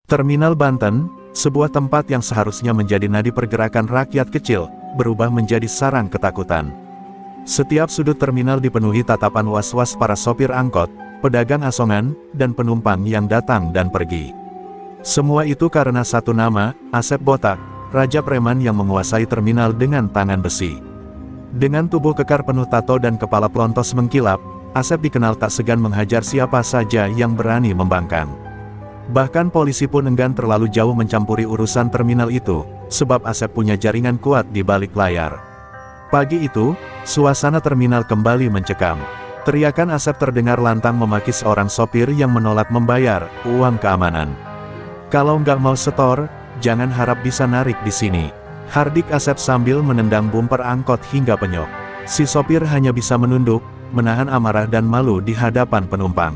Terminal Banten, sebuah tempat yang seharusnya menjadi nadi pergerakan rakyat kecil, berubah menjadi sarang ketakutan. Setiap sudut terminal dipenuhi tatapan was-was para sopir angkot, pedagang asongan, dan penumpang yang datang dan pergi. Semua itu karena satu nama, Asep Botak, raja preman yang menguasai terminal dengan tangan besi. Dengan tubuh kekar penuh tato dan kepala pelontos mengkilap, Asep dikenal tak segan menghajar siapa saja yang berani membangkang. Bahkan polisi pun enggan terlalu jauh mencampuri urusan terminal itu, sebab Asep punya jaringan kuat di balik layar. Pagi itu, suasana terminal kembali mencekam. Teriakan Asep terdengar lantang memaki seorang sopir yang menolak membayar uang keamanan. "Kalau nggak mau setor, jangan harap bisa narik di sini," hardik Asep sambil menendang bumper angkot hingga penyok. Si sopir hanya bisa menunduk, menahan amarah dan malu di hadapan penumpang.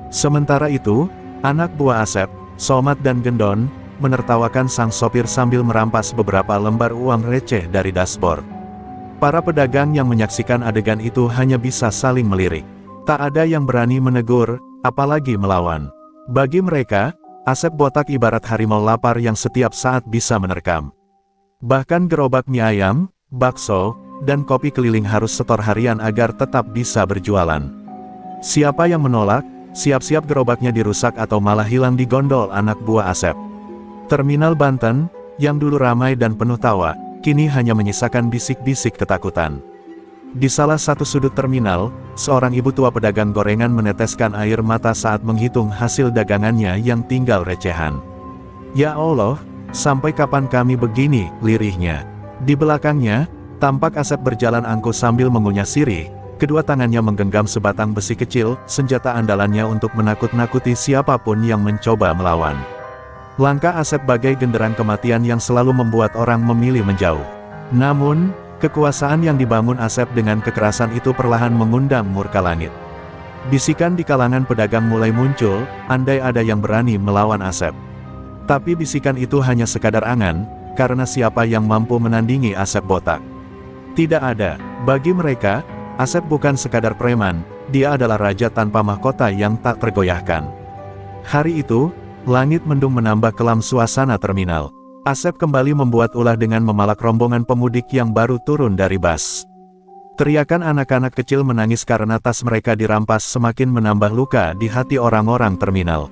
Sementara itu, anak buah Asep, Somad dan Gendon, menertawakan sang sopir sambil merampas beberapa lembar uang receh dari dashboard. Para pedagang yang menyaksikan adegan itu hanya bisa saling melirik. Tak ada yang berani menegur, apalagi melawan. Bagi mereka, Asep Botak ibarat harimau lapar yang setiap saat bisa menerkam. Bahkan gerobak mie ayam, bakso, dan kopi keliling harus setor harian agar tetap bisa berjualan. Siapa yang menolak, siap-siap gerobaknya dirusak atau malah hilang di gondol anak buah Asep. Terminal Banten, yang dulu ramai dan penuh tawa, kini hanya menyisakan bisik-bisik ketakutan. Di salah satu sudut terminal, seorang ibu tua pedagang gorengan meneteskan air mata saat menghitung hasil dagangannya yang tinggal recehan. "Ya Allah, sampai kapan kami begini?" lirihnya. Di belakangnya, tampak Asep berjalan angkuh sambil mengunyah sirih. Kedua tangannya menggenggam sebatang besi kecil, senjata andalannya untuk menakut-nakuti siapapun yang mencoba melawan. Langkah Asep bagai genderang kematian yang selalu membuat orang memilih menjauh. Namun, kekuasaan yang dibangun Asep dengan kekerasan itu perlahan mengundang murka langit. Bisikan di kalangan pedagang mulai muncul, andai ada yang berani melawan Asep. Tapi bisikan itu hanya sekadar angan, karena siapa yang mampu menandingi Asep Botak? Tidak ada. Bagi mereka, Asep bukan sekadar preman, dia adalah raja tanpa mahkota yang tak tergoyahkan. Hari itu, langit mendung menambah kelam suasana terminal. Asep kembali membuat ulah dengan memalak rombongan pemudik yang baru turun dari bus. Teriakan anak-anak kecil menangis karena tas mereka dirampas semakin menambah luka di hati orang-orang terminal.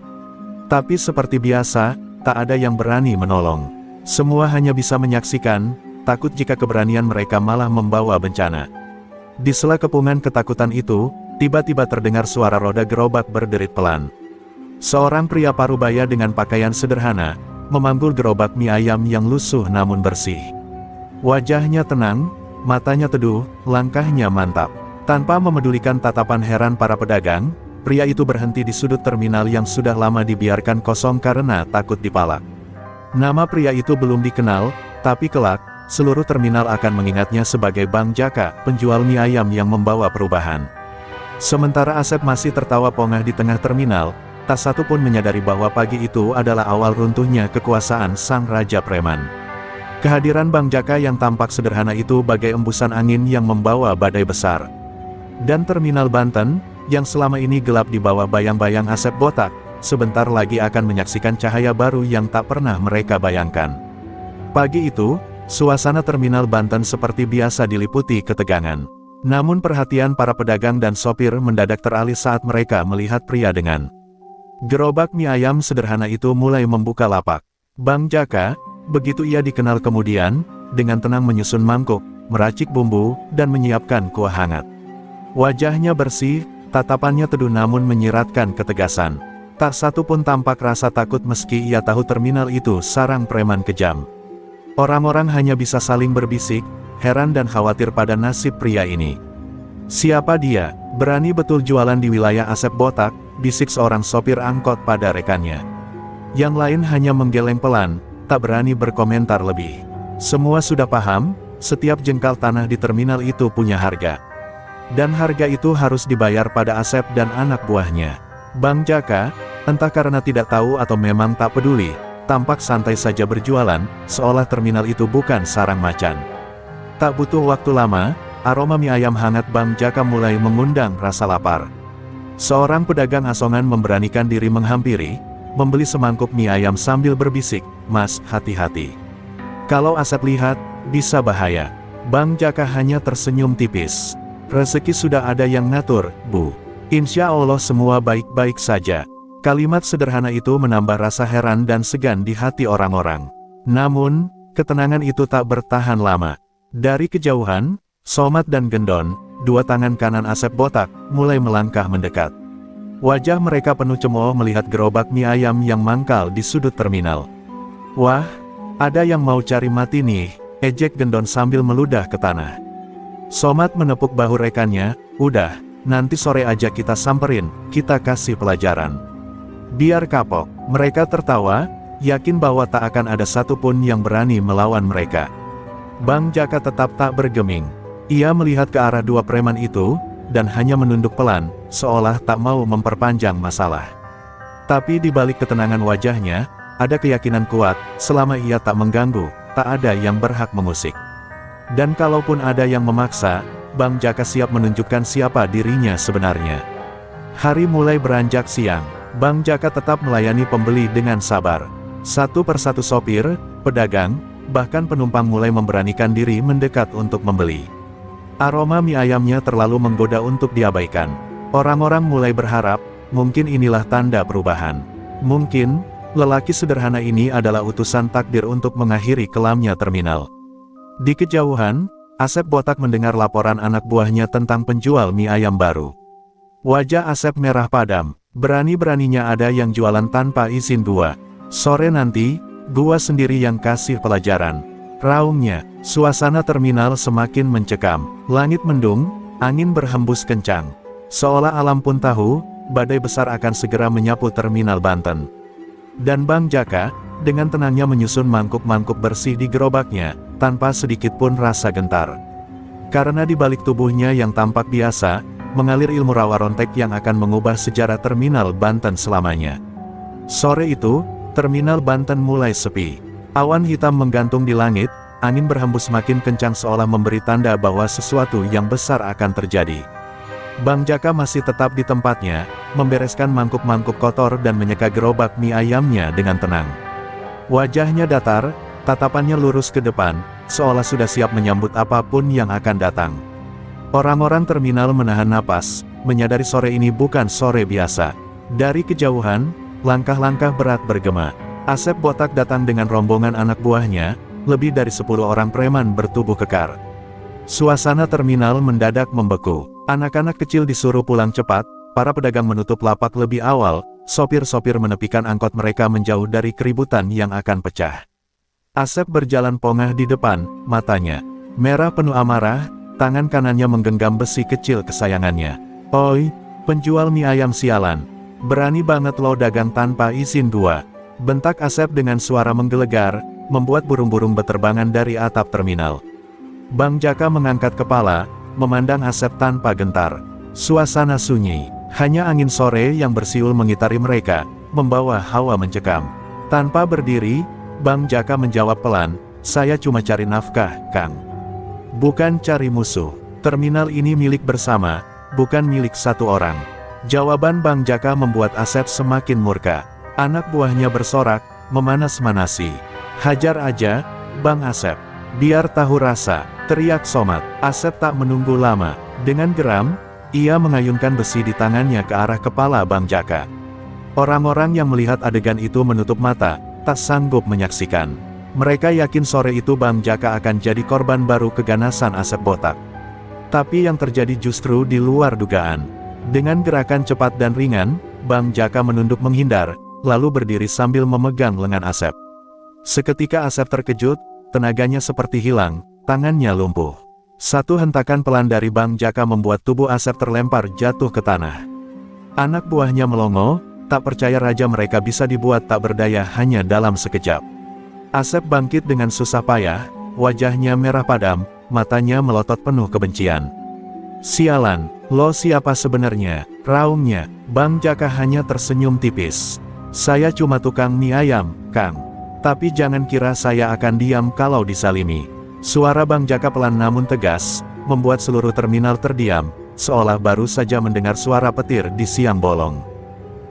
Tapi seperti biasa, tak ada yang berani menolong. Semua hanya bisa menyaksikan, takut jika keberanian mereka malah membawa bencana. Di sela kepungan ketakutan itu, tiba-tiba terdengar suara roda gerobak berderit pelan. Seorang pria parubaya dengan pakaian sederhana, memanggul gerobak mie ayam yang lusuh namun bersih. Wajahnya tenang, matanya teduh, langkahnya mantap. Tanpa memedulikan tatapan heran para pedagang, pria itu berhenti di sudut terminal yang sudah lama dibiarkan kosong karena takut dipalak. Nama pria itu belum dikenal, tapi kelak, seluruh terminal akan mengingatnya sebagai Bang Jaka, penjual mie ayam yang membawa perubahan. Sementara Asep masih tertawa pongah di tengah terminal, tak satu pun menyadari bahwa pagi itu adalah awal runtuhnya kekuasaan sang raja preman. Kehadiran Bang Jaka yang tampak sederhana itu bagai embusan angin yang membawa badai besar. Dan terminal Banten, yang selama ini gelap di bawah bayang-bayang Asep Botak, sebentar lagi akan menyaksikan cahaya baru yang tak pernah mereka bayangkan. Pagi itu, suasana terminal Banten seperti biasa diliputi ketegangan. Namun perhatian para pedagang dan sopir mendadak teralih saat mereka melihat pria dengan gerobak mie ayam sederhana itu mulai membuka lapak. Bang Jaka, begitu ia dikenal kemudian, dengan tenang menyusun mangkuk, meracik bumbu, dan menyiapkan kuah hangat. Wajahnya bersih, tatapannya teduh namun menyiratkan ketegasan. Tak satu pun tampak rasa takut meski ia tahu terminal itu sarang preman kejam. Orang-orang hanya bisa saling berbisik, heran dan khawatir pada nasib pria ini. "Siapa dia? Berani betul jualan di wilayah Asep Botak," bisik seorang sopir angkot pada rekannya. Yang lain hanya menggeleng pelan, tak berani berkomentar lebih. Semua sudah paham, setiap jengkal tanah di terminal itu punya harga. Dan harga itu harus dibayar pada Asep dan anak buahnya. Bang Jaka, entah karena tidak tahu atau memang tak peduli, tampak santai saja berjualan, seolah terminal itu bukan sarang macan. Tak butuh waktu lama, aroma mie ayam hangat Bang Jaka mulai mengundang rasa lapar. Seorang pedagang asongan memberanikan diri menghampiri, membeli semangkuk mie ayam sambil berbisik, "Mas, hati-hati. Kalau Asep lihat, bisa bahaya." Bang Jaka hanya tersenyum tipis. "Rezeki sudah ada yang ngatur, Bu. Insya Allah semua baik-baik saja." Kalimat sederhana itu menambah rasa heran dan segan di hati orang-orang. Namun, ketenangan itu tak bertahan lama. Dari kejauhan, Somad dan Gendon, dua tangan kanan Asep botak, mulai melangkah mendekat. Wajah mereka penuh cemooh melihat gerobak mie ayam yang mangkal di sudut terminal. "Wah, ada yang mau cari mati nih," ejek Gendon sambil meludah ke tanah. Somad menepuk bahu rekannya, "Udah, nanti sore aja kita samperin, kita kasih pelajaran." Biar kapok. Mereka tertawa, yakin bahwa tak akan ada satupun yang berani melawan mereka. Bang Jaka tetap tak bergeming. Ia melihat ke arah dua preman itu, dan hanya menunduk pelan, seolah tak mau memperpanjang masalah. Tapi di balik ketenangan wajahnya, ada keyakinan kuat, selama ia tak mengganggu, tak ada yang berhak mengusik. Dan kalaupun ada yang memaksa, Bang Jaka siap menunjukkan siapa dirinya sebenarnya. Hari mulai beranjak siang. Bang Jaka tetap melayani pembeli dengan sabar. Satu persatu sopir, pedagang, bahkan penumpang mulai memberanikan diri mendekat untuk membeli. Aroma mie ayamnya terlalu menggoda untuk diabaikan. Orang-orang mulai berharap, mungkin inilah tanda perubahan. Mungkin, lelaki sederhana ini adalah utusan takdir untuk mengakhiri kelamnya terminal. Di kejauhan, Asep botak mendengar laporan anak buahnya tentang penjual mie ayam baru. Wajah Asep merah padam. "Berani-beraninya ada yang jualan tanpa izin gua. Sore nanti, gua sendiri yang kasih pelajaran," raungnya. Suasana terminal semakin mencekam. Langit mendung, angin berhembus kencang. Seolah alam pun tahu, badai besar akan segera menyapu terminal Banten. Dan Bang Jaka, dengan tenangnya menyusun mangkuk-mangkuk bersih di gerobaknya, tanpa sedikit pun rasa gentar. Karena di balik tubuhnya yang tampak biasa, mengalir ilmu rawa rontek yang akan mengubah sejarah terminal Banten selamanya. Sore itu, terminal Banten mulai sepi. Awan hitam menggantung di langit, angin berhembus makin kencang seolah memberi tanda bahwa sesuatu yang besar akan terjadi. Bang Jaka masih tetap di tempatnya, membereskan mangkuk-mangkuk kotor dan menyeka gerobak mie ayamnya dengan tenang. Wajahnya datar, tatapannya lurus ke depan, seolah sudah siap menyambut apapun yang akan datang. Orang-orang terminal menahan napas, menyadari sore ini bukan sore biasa. Dari kejauhan, langkah-langkah berat bergema. Asep botak datang dengan rombongan anak buahnya, lebih dari 10 orang preman bertubuh kekar. Suasana terminal mendadak membeku. Anak-anak kecil disuruh pulang cepat, para pedagang menutup lapak lebih awal, sopir-sopir menepikan angkot mereka menjauh dari keributan yang akan pecah. Asep berjalan pongah di depan, matanya merah penuh amarah. Tangan kanannya menggenggam besi kecil kesayangannya. "Oi, penjual mie ayam sialan. Berani banget lo dagang tanpa izin gua," bentak Asep dengan suara menggelegar, membuat burung-burung beterbangan dari atap terminal. Bang Jaka mengangkat kepala, memandang Asep tanpa gentar. Suasana sunyi, hanya angin sore yang bersiul mengitari mereka, membawa hawa mencekam. Tanpa berdiri, Bang Jaka menjawab pelan, "Saya cuma cari nafkah, Kang. Bukan cari musuh. Terminal ini milik bersama, bukan milik satu orang." Jawaban Bang Jaka membuat Asep semakin murka. Anak buahnya bersorak, memanas-manasi. "Hajar aja, Bang Asep. Biar tahu rasa," teriak Somad. Asep tak menunggu lama. Dengan geram, ia mengayunkan besi di tangannya ke arah kepala Bang Jaka. Orang-orang yang melihat adegan itu menutup mata, tak sanggup menyaksikan. Mereka yakin sore itu Bang Jaka akan jadi korban baru keganasan Asep botak. Tapi yang terjadi justru di luar dugaan. Dengan gerakan cepat dan ringan, Bang Jaka menunduk menghindar, lalu berdiri sambil memegang lengan Asep. Seketika Asep terkejut, tenaganya seperti hilang, tangannya lumpuh. Satu hentakan pelan dari Bang Jaka membuat tubuh Asep terlempar jatuh ke tanah. Anak buahnya melongo, tak percaya raja mereka bisa dibuat tak berdaya hanya dalam sekejap. Asep bangkit dengan susah payah, wajahnya merah padam, matanya melotot penuh kebencian. "Sialan, lo siapa sebenarnya?" raungnya. Bang Jaka hanya tersenyum tipis. "Saya cuma tukang mie ayam, Kang. Tapi jangan kira saya akan diam kalau disalimi." Suara Bang Jaka pelan namun tegas, membuat seluruh terminal terdiam, seolah baru saja mendengar suara petir di siang bolong.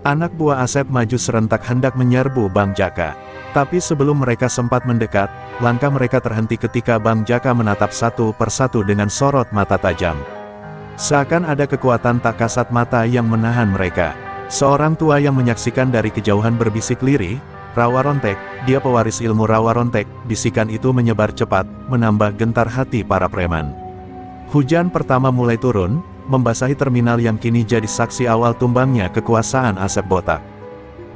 Anak buah Asep maju serentak hendak menyerbu Bang Jaka. Tapi sebelum mereka sempat mendekat, langkah mereka terhenti ketika Bang Jaka menatap satu persatu dengan sorot mata tajam. Seakan ada kekuatan tak kasat mata yang menahan mereka. Seorang tua yang menyaksikan dari kejauhan berbisik lirih, "Rawa Rontek, dia pewaris ilmu Rawa Rontek." Bisikan itu menyebar cepat, menambah gentar hati para preman. Hujan pertama mulai turun, membasahi terminal yang kini jadi saksi awal tumbangnya kekuasaan Asep Botak.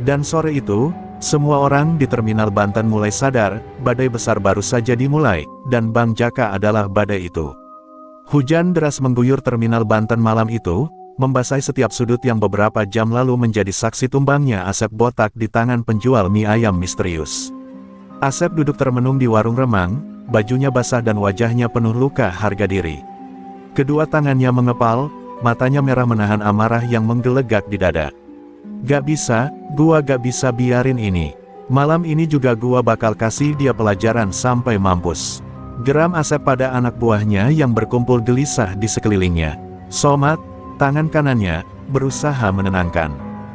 Dan sore itu, semua orang di terminal Banten mulai sadar, badai besar baru saja dimulai, dan Bang Jaka adalah badai itu. Hujan deras mengguyur terminal Banten malam itu, membasahi setiap sudut yang beberapa jam lalu menjadi saksi tumbangnya Asep Botak di tangan penjual mie ayam misterius. Asep duduk termenung di warung remang, bajunya basah dan wajahnya penuh luka harga diri. Kedua tangannya mengepal, matanya merah menahan amarah yang menggelegak di dada. "Gak bisa, gua gak bisa biarin ini. Malam ini juga gua bakal kasih dia pelajaran sampai mampus." Geram Asep pada anak buahnya yang berkumpul gelisah di sekelilingnya. Somad, tangan kanannya, berusaha menenangkan.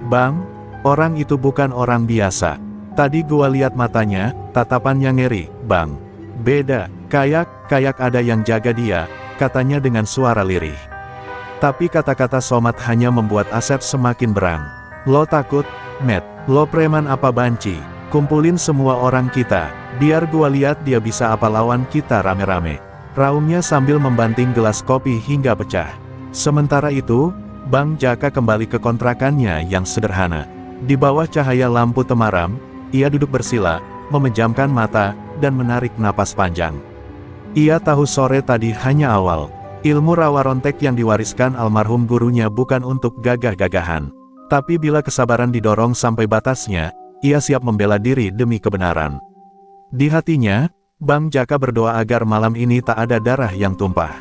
"Bang, orang itu bukan orang biasa. Tadi gua lihat matanya, tatapannya ngeri, Bang. Beda, kayak ada yang jaga dia," katanya dengan suara lirih. Tapi kata-kata Somad hanya membuat Asep semakin berang. "Lo takut, Met? Lo preman apa banci? Kumpulin semua orang kita, biar gua lihat dia bisa apa lawan kita rame-rame," raungnya sambil membanting gelas kopi hingga pecah. Sementara itu, Bang Jaka kembali ke kontrakannya yang sederhana. Di bawah cahaya lampu temaram, ia duduk bersila, memejamkan mata, dan menarik napas panjang. Ia tahu sore tadi hanya awal. Ilmu Rawa Rontek yang diwariskan almarhum gurunya bukan untuk gagah-gagahan. Tapi bila kesabaran didorong sampai batasnya, ia siap membela diri demi kebenaran. Di hatinya, Bang Jaka berdoa agar malam ini tak ada darah yang tumpah.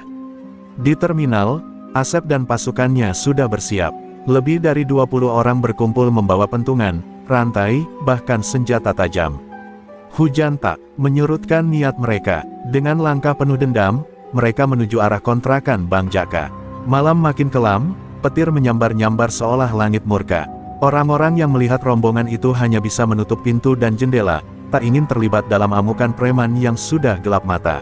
Di terminal, Asep dan pasukannya sudah bersiap. Lebih dari 20 orang berkumpul membawa pentungan, rantai, bahkan senjata tajam. Hujan tak menyurutkan niat mereka. Dengan langkah penuh dendam, mereka menuju arah kontrakan Bang Jaka. Malam makin kelam, petir menyambar-nyambar seolah langit murka. Orang-orang yang melihat rombongan itu hanya bisa menutup pintu dan jendela, tak ingin terlibat dalam amukan preman yang sudah gelap mata.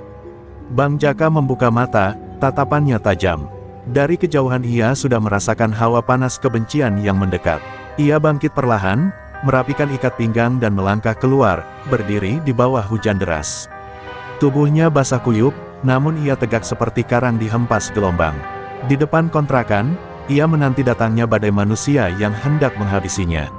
Bang Jaka membuka mata, tatapannya tajam. Dari kejauhan ia sudah merasakan hawa panas kebencian yang mendekat. Ia bangkit perlahan, merapikan ikat pinggang dan melangkah keluar, berdiri di bawah hujan deras. Tubuhnya basah kuyup, namun ia tegak seperti karang dihempas gelombang. Di depan kontrakan, ia menanti datangnya badai manusia yang hendak menghabisinya.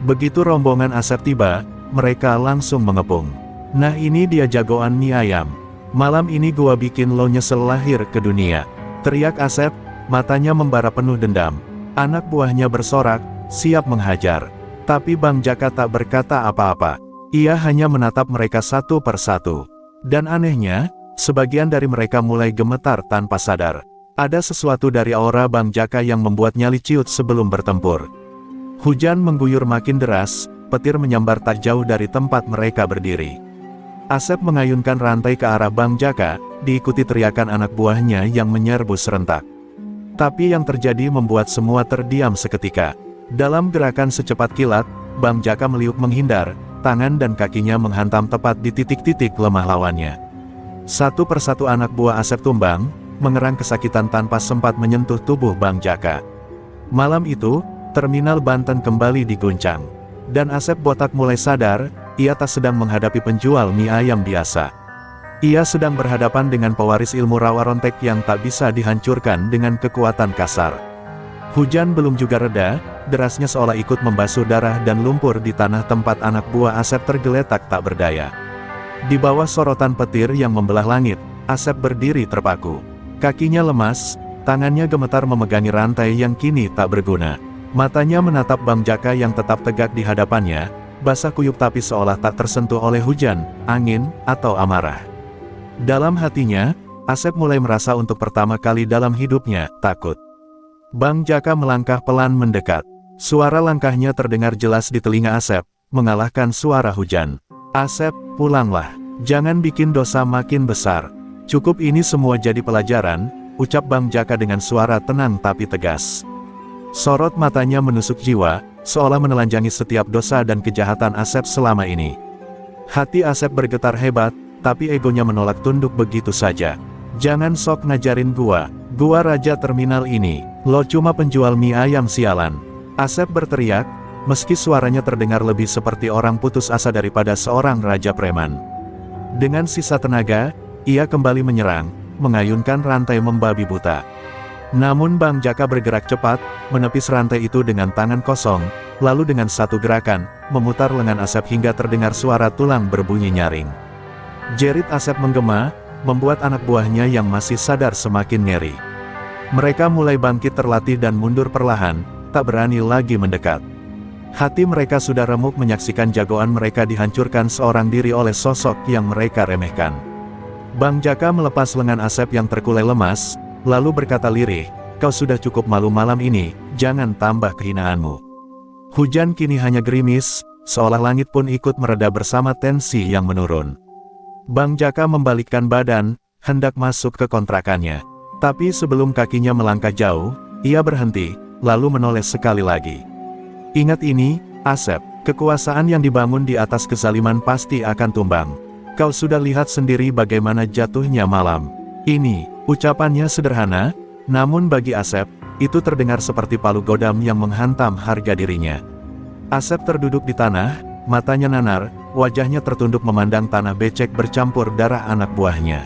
Begitu rombongan Asep tiba, mereka langsung mengepung. "Nah ini dia jagoan mie ayam. Malam ini gua bikin lo nyesel lahir ke dunia," teriak Asep, matanya membara penuh dendam. Anak buahnya bersorak, siap menghajar. Tapi Bang Jaka tak berkata apa-apa. Ia hanya menatap mereka satu persatu. Dan anehnya, sebagian dari mereka mulai gemetar tanpa sadar. Ada sesuatu dari aura Bang Jaka yang membuat nyali ciut sebelum bertempur. Hujan mengguyur makin deras, petir menyambar tak jauh dari tempat mereka berdiri. Asep mengayunkan rantai ke arah Bang Jaka, diikuti teriakan anak buahnya yang menyerbu serentak. Tapi yang terjadi membuat semua terdiam seketika. Dalam gerakan secepat kilat, Bang Jaka meliuk menghindar, tangan dan kakinya menghantam tepat di titik-titik lemah lawannya. Satu persatu anak buah Asep tumbang, mengerang kesakitan tanpa sempat menyentuh tubuh Bang Jaka. Malam itu, terminal Banten kembali diguncang. Dan Asep Botak mulai sadar, ia tak sedang menghadapi penjual mie ayam biasa. Ia sedang berhadapan dengan pewaris ilmu Rawa Rontek yang tak bisa dihancurkan dengan kekuatan kasar. Hujan belum juga reda, derasnya seolah ikut membasuh darah dan lumpur di tanah tempat anak buah Asep tergeletak tak berdaya. Di bawah sorotan petir yang membelah langit, Asep berdiri terpaku. Kakinya lemas, tangannya gemetar memegangi rantai yang kini tak berguna. Matanya menatap Bang Jaka yang tetap tegak di hadapannya, basah kuyup tapi seolah tak tersentuh oleh hujan, angin, atau amarah. Dalam hatinya, Asep mulai merasa untuk pertama kali dalam hidupnya, takut. Bang Jaka melangkah pelan mendekat. Suara langkahnya terdengar jelas di telinga Asep, mengalahkan suara hujan. "Asep, pulanglah. Jangan bikin dosa makin besar. Cukup ini semua jadi pelajaran," ucap Bang Jaka dengan suara tenang tapi tegas. Sorot matanya menusuk jiwa, seolah menelanjangi setiap dosa dan kejahatan Asep selama ini. Hati Asep bergetar hebat, tapi egonya menolak tunduk begitu saja. Jangan sok ngajarin gua raja terminal ini, lo cuma penjual mie ayam sialan. Asep berteriak, meski suaranya terdengar lebih seperti orang putus asa daripada seorang raja preman. Dengan sisa tenaga, ia kembali menyerang, mengayunkan rantai membabi buta. Namun Bang Jaka bergerak cepat, menepis rantai itu dengan tangan kosong, lalu dengan satu gerakan, memutar lengan Asep hingga terdengar suara tulang berbunyi nyaring. Jerit Asep menggema, membuat anak buahnya yang masih sadar semakin ngeri. Mereka mulai bangkit terlatih dan mundur perlahan, tak berani lagi mendekat. Hati mereka sudah remuk menyaksikan jagoan mereka dihancurkan seorang diri oleh sosok yang mereka remehkan. Bang Jaka melepas lengan Asep yang terkulai lemas, lalu berkata lirih, kau sudah cukup malu malam ini, jangan tambah kehinaanmu. Hujan kini hanya gerimis, seolah langit pun ikut mereda bersama tensi yang menurun. Bang Jaka membalikkan badan, hendak masuk ke kontrakannya. Tapi sebelum kakinya melangkah jauh, ia berhenti, lalu menoleh sekali lagi. Ingat ini, Asep, kekuasaan yang dibangun di atas kezaliman pasti akan tumbang. Kau sudah lihat sendiri bagaimana jatuhnya malam ini. Ucapannya sederhana, namun bagi Asep, itu terdengar seperti palu godam yang menghantam harga dirinya. Asep terduduk di tanah, matanya nanar, wajahnya tertunduk memandang tanah becek bercampur darah anak buahnya.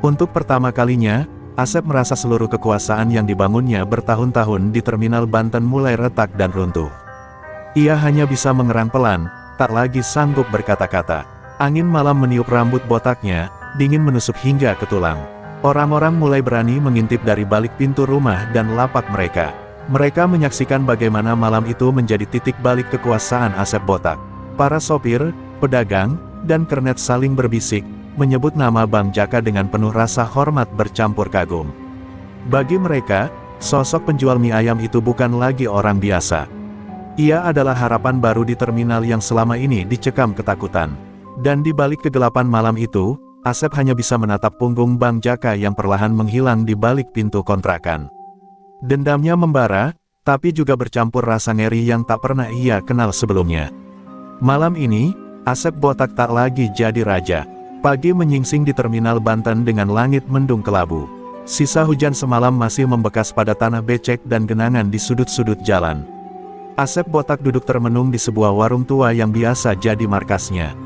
Untuk pertama kalinya, Asep merasa seluruh kekuasaan yang dibangunnya bertahun-tahun di terminal Banten mulai retak dan runtuh. Ia hanya bisa mengerang pelan, tak lagi sanggup berkata-kata. Angin malam meniup rambut botaknya, dingin menusuk hingga ke tulang. Orang-orang mulai berani mengintip dari balik pintu rumah dan lapak mereka. Mereka menyaksikan bagaimana malam itu menjadi titik balik kekuasaan Asep botak. Para sopir, pedagang, dan kernet saling berbisik, menyebut nama Bang Jaka dengan penuh rasa hormat bercampur kagum. Bagi mereka, sosok penjual mie ayam itu bukan lagi orang biasa. Ia adalah harapan baru di terminal yang selama ini dicekam ketakutan. Dan di balik kegelapan malam itu, Asep hanya bisa menatap punggung Bang Jaka yang perlahan menghilang di balik pintu kontrakan. Dendamnya membara, tapi juga bercampur rasa ngeri yang tak pernah ia kenal sebelumnya. Malam ini, Asep botak tak lagi jadi raja. Pagi menyingsing di terminal Banten dengan langit mendung kelabu. Sisa hujan semalam masih membekas pada tanah becek dan genangan di sudut-sudut jalan. Asep botak duduk termenung di sebuah warung tua yang biasa jadi markasnya.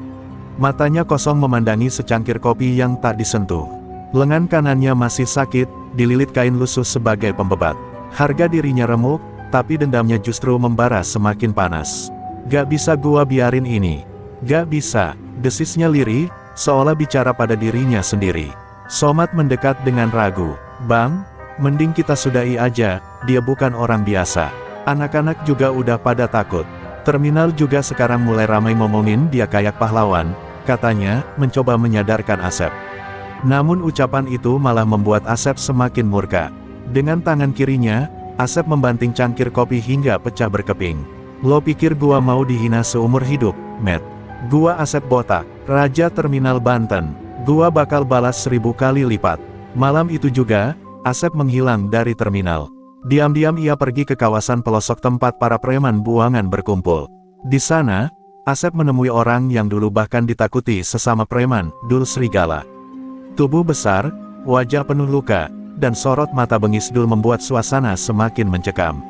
Matanya kosong memandangi secangkir kopi yang tak disentuh. Lengan kanannya masih sakit, dililit kain lusuh sebagai pembebat. Harga dirinya remuk, tapi dendamnya justru membara semakin panas. Gak bisa gua biarin ini. Gak bisa, desisnya lirih, seolah bicara pada dirinya sendiri. Somad mendekat dengan ragu. Bang, mending kita sudahi aja, dia bukan orang biasa. Anak-anak juga udah pada takut. Terminal juga sekarang mulai ramai ngomongin dia kayak pahlawan, katanya, mencoba menyadarkan Asep. Namun ucapan itu malah membuat Asep semakin murka. Dengan tangan kirinya, Asep membanting cangkir kopi hingga pecah berkeping. Lo pikir gua mau dihina seumur hidup, Matt? Gua Asep botak, raja terminal Banten. Gua bakal balas 1000 kali lipat. Malam itu juga, Asep menghilang dari terminal. Diam-diam ia pergi ke kawasan pelosok tempat para preman buangan berkumpul. Di sana, Asep menemui orang yang dulu bahkan ditakuti sesama preman, Dul Srigala. Tubuh besar, wajah penuh luka, dan sorot mata bengis Dul membuat suasana semakin mencekam.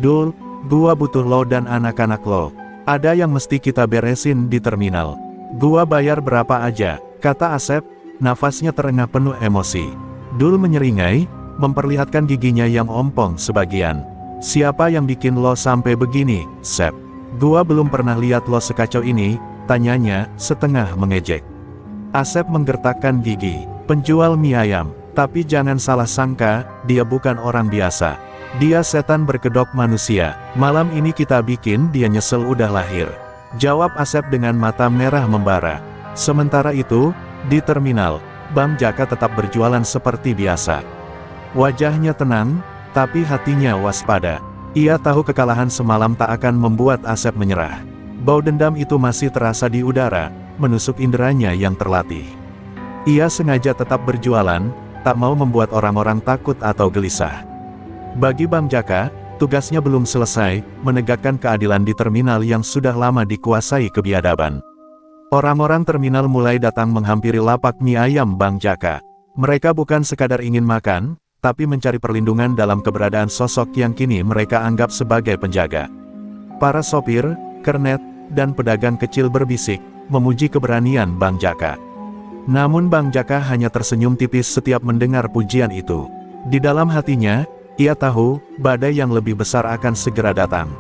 Dul, gua butuh lo dan anak-anak lo. Ada yang mesti kita beresin di terminal. Gua bayar berapa aja, kata Asep, nafasnya terengah penuh emosi. Dul menyeringai, memperlihatkan giginya yang ompong sebagian. Siapa yang bikin lo sampai begini, Sep? Gua belum pernah lihat lo sekacau ini, tanyanya, setengah mengejek. Asep menggertakkan gigi. Penjual mie ayam. Tapi jangan salah sangka, dia bukan orang biasa. Dia setan berkedok manusia. Malam ini kita bikin dia nyesel udah lahir. Jawab Asep dengan mata merah membara. Sementara itu, di terminal, Bang Jaka tetap berjualan seperti biasa. Wajahnya tenang, tapi hatinya waspada. Ia tahu kekalahan semalam tak akan membuat Asep menyerah. Bau dendam itu masih terasa di udara, menusuk inderanya yang terlatih. Ia sengaja tetap berjualan, tak mau membuat orang-orang takut atau gelisah. Bagi Bang Jaka, tugasnya belum selesai, menegakkan keadilan di terminal yang sudah lama dikuasai kebiadaban. Orang-orang terminal mulai datang menghampiri lapak mie ayam Bang Jaka. Mereka bukan sekadar ingin makan, tapi mencari perlindungan dalam keberadaan sosok yang kini mereka anggap sebagai penjaga. Para sopir, kernet, dan pedagang kecil berbisik, memuji keberanian Bang Jaka. Namun Bang Jaka hanya tersenyum tipis setiap mendengar pujian itu. Di dalam hatinya, ia tahu, badai yang lebih besar akan segera datang.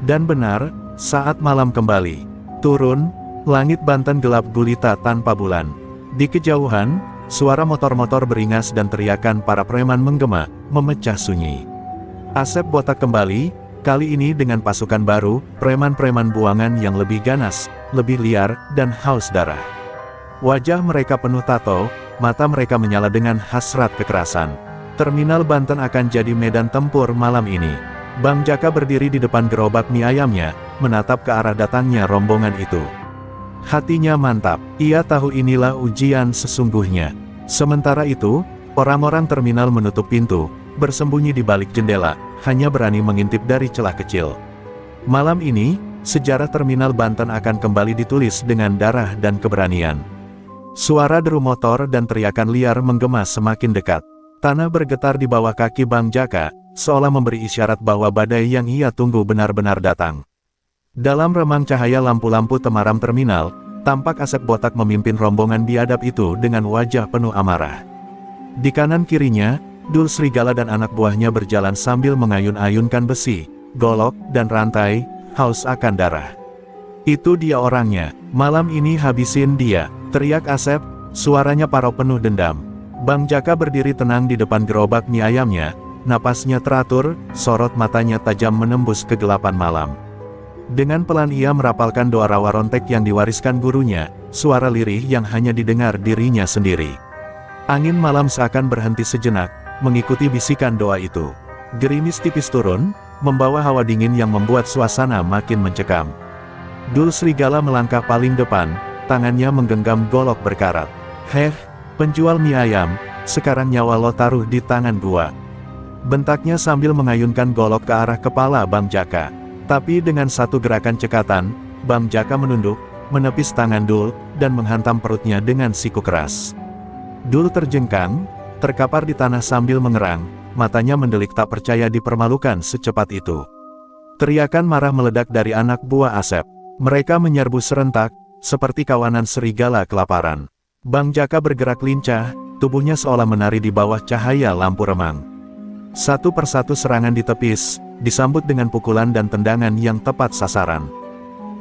Dan benar, saat malam kembali turun, langit Banten gelap gulita tanpa bulan. Di kejauhan, suara motor-motor beringas dan teriakan para preman menggema, memecah sunyi. Asep botak kembali, kali ini dengan pasukan baru, preman-preman buangan yang lebih ganas, lebih liar, dan haus darah. Wajah mereka penuh tato, mata mereka menyala dengan hasrat kekerasan. Terminal Banten akan jadi medan tempur malam ini. Bang Jaka berdiri di depan gerobak mie ayamnya, menatap ke arah datangnya rombongan itu. Hatinya mantap, ia tahu inilah ujian sesungguhnya. Sementara itu, orang-orang terminal menutup pintu, bersembunyi di balik jendela, hanya berani mengintip dari celah kecil. Malam ini, sejarah terminal Banten akan kembali ditulis dengan darah dan keberanian. Suara deru motor dan teriakan liar menggema semakin dekat. Tanah bergetar di bawah kaki Bang Jaka, seolah memberi isyarat bahwa badai yang ia tunggu benar-benar datang. Dalam remang cahaya lampu-lampu temaram terminal, tampak Asep botak memimpin rombongan biadab itu dengan wajah penuh amarah. Di kanan kirinya, Dul Serigala dan anak buahnya berjalan sambil mengayun-ayunkan besi, golok, dan rantai, haus akan darah. Itu dia orangnya, malam ini habisin dia, teriak Asep, suaranya parau penuh dendam. Bang Jaka berdiri tenang di depan gerobak mie ayamnya, napasnya teratur, sorot matanya tajam menembus kegelapan malam. Dengan pelan ia merapalkan doa rawa rontek yang diwariskan gurunya, suara lirih yang hanya didengar dirinya sendiri. Angin malam seakan berhenti sejenak, mengikuti bisikan doa itu. Gerimis tipis turun, membawa hawa dingin yang membuat suasana makin mencekam. Dul Serigala melangkah paling depan, tangannya menggenggam golok berkarat. "Heh, penjual mie ayam, sekarang nyawa lo taruh di tangan gua," bentaknya sambil mengayunkan golok ke arah kepala Bang Jaka. Tapi dengan satu gerakan cekatan, Bang Jaka menunduk, menepis tangan Dul, dan menghantam perutnya dengan siku keras. Dul terjengkang, terkapar di tanah sambil mengerang, matanya mendelik tak percaya dipermalukan secepat itu. Teriakan marah meledak dari anak buah Asep. Mereka menyerbu serentak, seperti kawanan serigala kelaparan. Bang Jaka bergerak lincah, tubuhnya seolah menari di bawah cahaya lampu remang. Satu persatu serangan ditepis, disambut dengan pukulan dan tendangan yang tepat sasaran.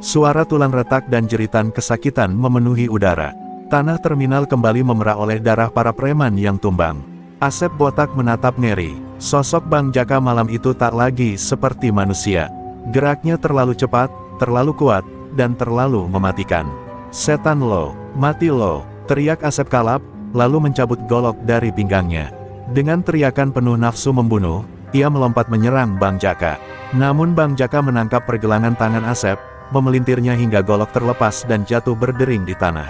Suara tulang retak dan jeritan kesakitan memenuhi udara. Tanah terminal kembali memerah oleh darah para preman yang tumbang. Asep botak menatap ngeri. Sosok Bang Jaka malam itu tak lagi seperti manusia. Geraknya terlalu cepat, terlalu kuat, dan terlalu mematikan. "Setan lo, mati lo!" teriak Asep kalap, lalu mencabut golok dari pinggangnya. Dengan teriakan penuh nafsu membunuh, ia melompat menyerang Bang Jaka. Namun Bang Jaka menangkap pergelangan tangan Asep, memelintirnya hingga golok terlepas dan jatuh berdering di tanah.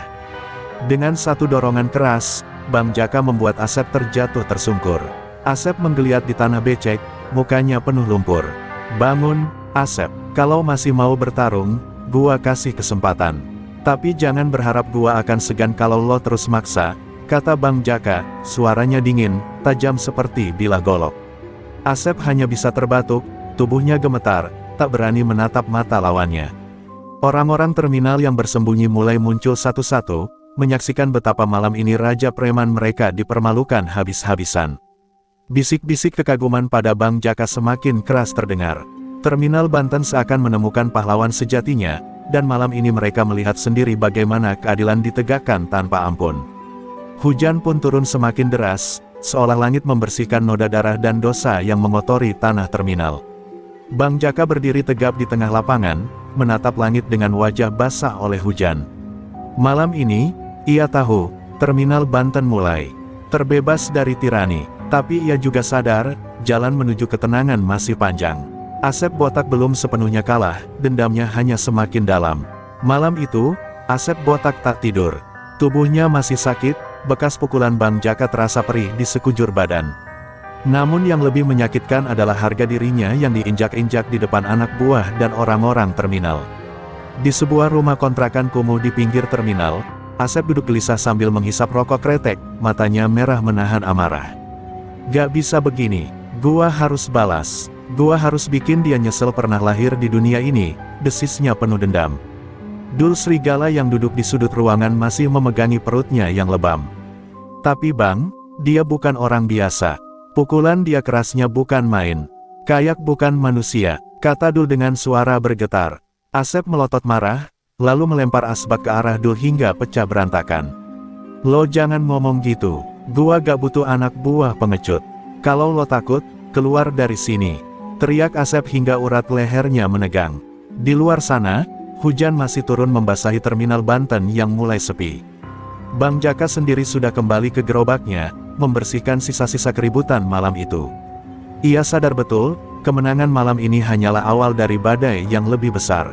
Dengan satu dorongan keras, Bang Jaka membuat Asep terjatuh tersungkur. Asep menggeliat di tanah becek, mukanya penuh lumpur. "Bangun, Asep, kalau masih mau bertarung, gua kasih kesempatan. Tapi jangan berharap gua akan segan kalau lo terus maksa," kata Bang Jaka, suaranya dingin, tajam seperti bilah golok. Asep hanya bisa terbatuk, tubuhnya gemetar, tak berani menatap mata lawannya. Orang-orang terminal yang bersembunyi mulai muncul satu-satu, menyaksikan betapa malam ini raja preman mereka dipermalukan habis-habisan. Bisik-bisik kekaguman pada Bang Jaka semakin keras terdengar. Terminal Banten seakan menemukan pahlawan sejatinya, dan malam ini mereka melihat sendiri bagaimana keadilan ditegakkan tanpa ampun. Hujan pun turun semakin deras, seolah langit membersihkan noda darah dan dosa yang mengotori tanah terminal. Bang Jaka berdiri tegap di tengah lapangan, menatap langit dengan wajah basah oleh hujan. Malam ini, ia tahu, terminal Banten mulai terbebas dari tirani. Tapi ia juga sadar, jalan menuju ketenangan masih panjang. Asep botak belum sepenuhnya kalah, dendamnya hanya semakin dalam. Malam itu, Asep botak tak tidur. Tubuhnya masih sakit, bekas pukulan Bang Jaka terasa perih di sekujur badan. Namun yang lebih menyakitkan adalah harga dirinya yang diinjak-injak di depan anak buah dan orang-orang terminal. Di sebuah rumah kontrakan kumuh di pinggir terminal, Asep duduk gelisah sambil menghisap rokok kretek, matanya merah menahan amarah. Gak bisa begini, gua harus balas. Gua harus bikin dia nyesel pernah lahir di dunia ini, desisnya penuh dendam. Dul serigala yang duduk di sudut ruangan masih memegangi perutnya yang lebam. Tapi bang, dia bukan orang biasa. Pukulan dia kerasnya bukan main. Kayak bukan manusia, kata Dul dengan suara bergetar. Asep melotot marah, lalu melempar asbak ke arah Dul hingga pecah berantakan. Lo jangan ngomong gitu, gua gak butuh anak buah pengecut. Kalau lo takut, keluar dari sini. Teriak Asep hingga urat lehernya menegang. Di luar sana, hujan masih turun membasahi terminal Banten yang mulai sepi. Bang Jaka sendiri sudah kembali ke gerobaknya, membersihkan sisa-sisa keributan malam itu. Ia sadar betul, kemenangan malam ini hanyalah awal dari badai yang lebih besar.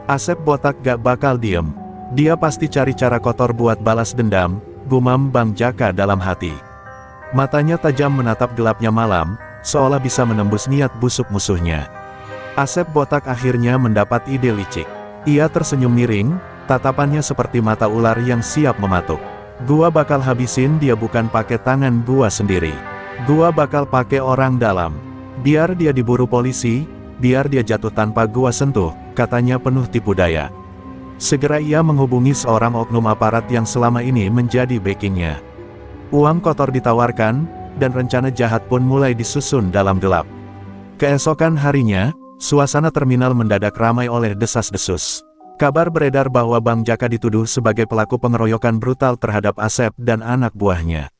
Asep botak gak bakal diem. Dia pasti cari cara kotor buat balas dendam, gumam Bang Jaka dalam hati. Matanya tajam menatap gelapnya malam, seolah bisa menembus niat busuk musuhnya. Asep botak akhirnya mendapat ide licik. Ia tersenyum miring, tatapannya seperti mata ular yang siap mematuk. Gua bakal habisin dia bukan pakai tangan gua sendiri. Gua bakal pakai orang dalam. Biar dia diburu polisi, biar dia jatuh tanpa gua sentuh, katanya penuh tipu daya. Segera ia menghubungi seorang oknum aparat yang selama ini menjadi backingnya. Uang kotor ditawarkan, dan rencana jahat pun mulai disusun dalam gelap. Keesokan harinya, suasana terminal mendadak ramai oleh desas-desus. Kabar beredar bahwa Bang Jaka dituduh sebagai pelaku pengeroyokan brutal terhadap Asep dan anak buahnya.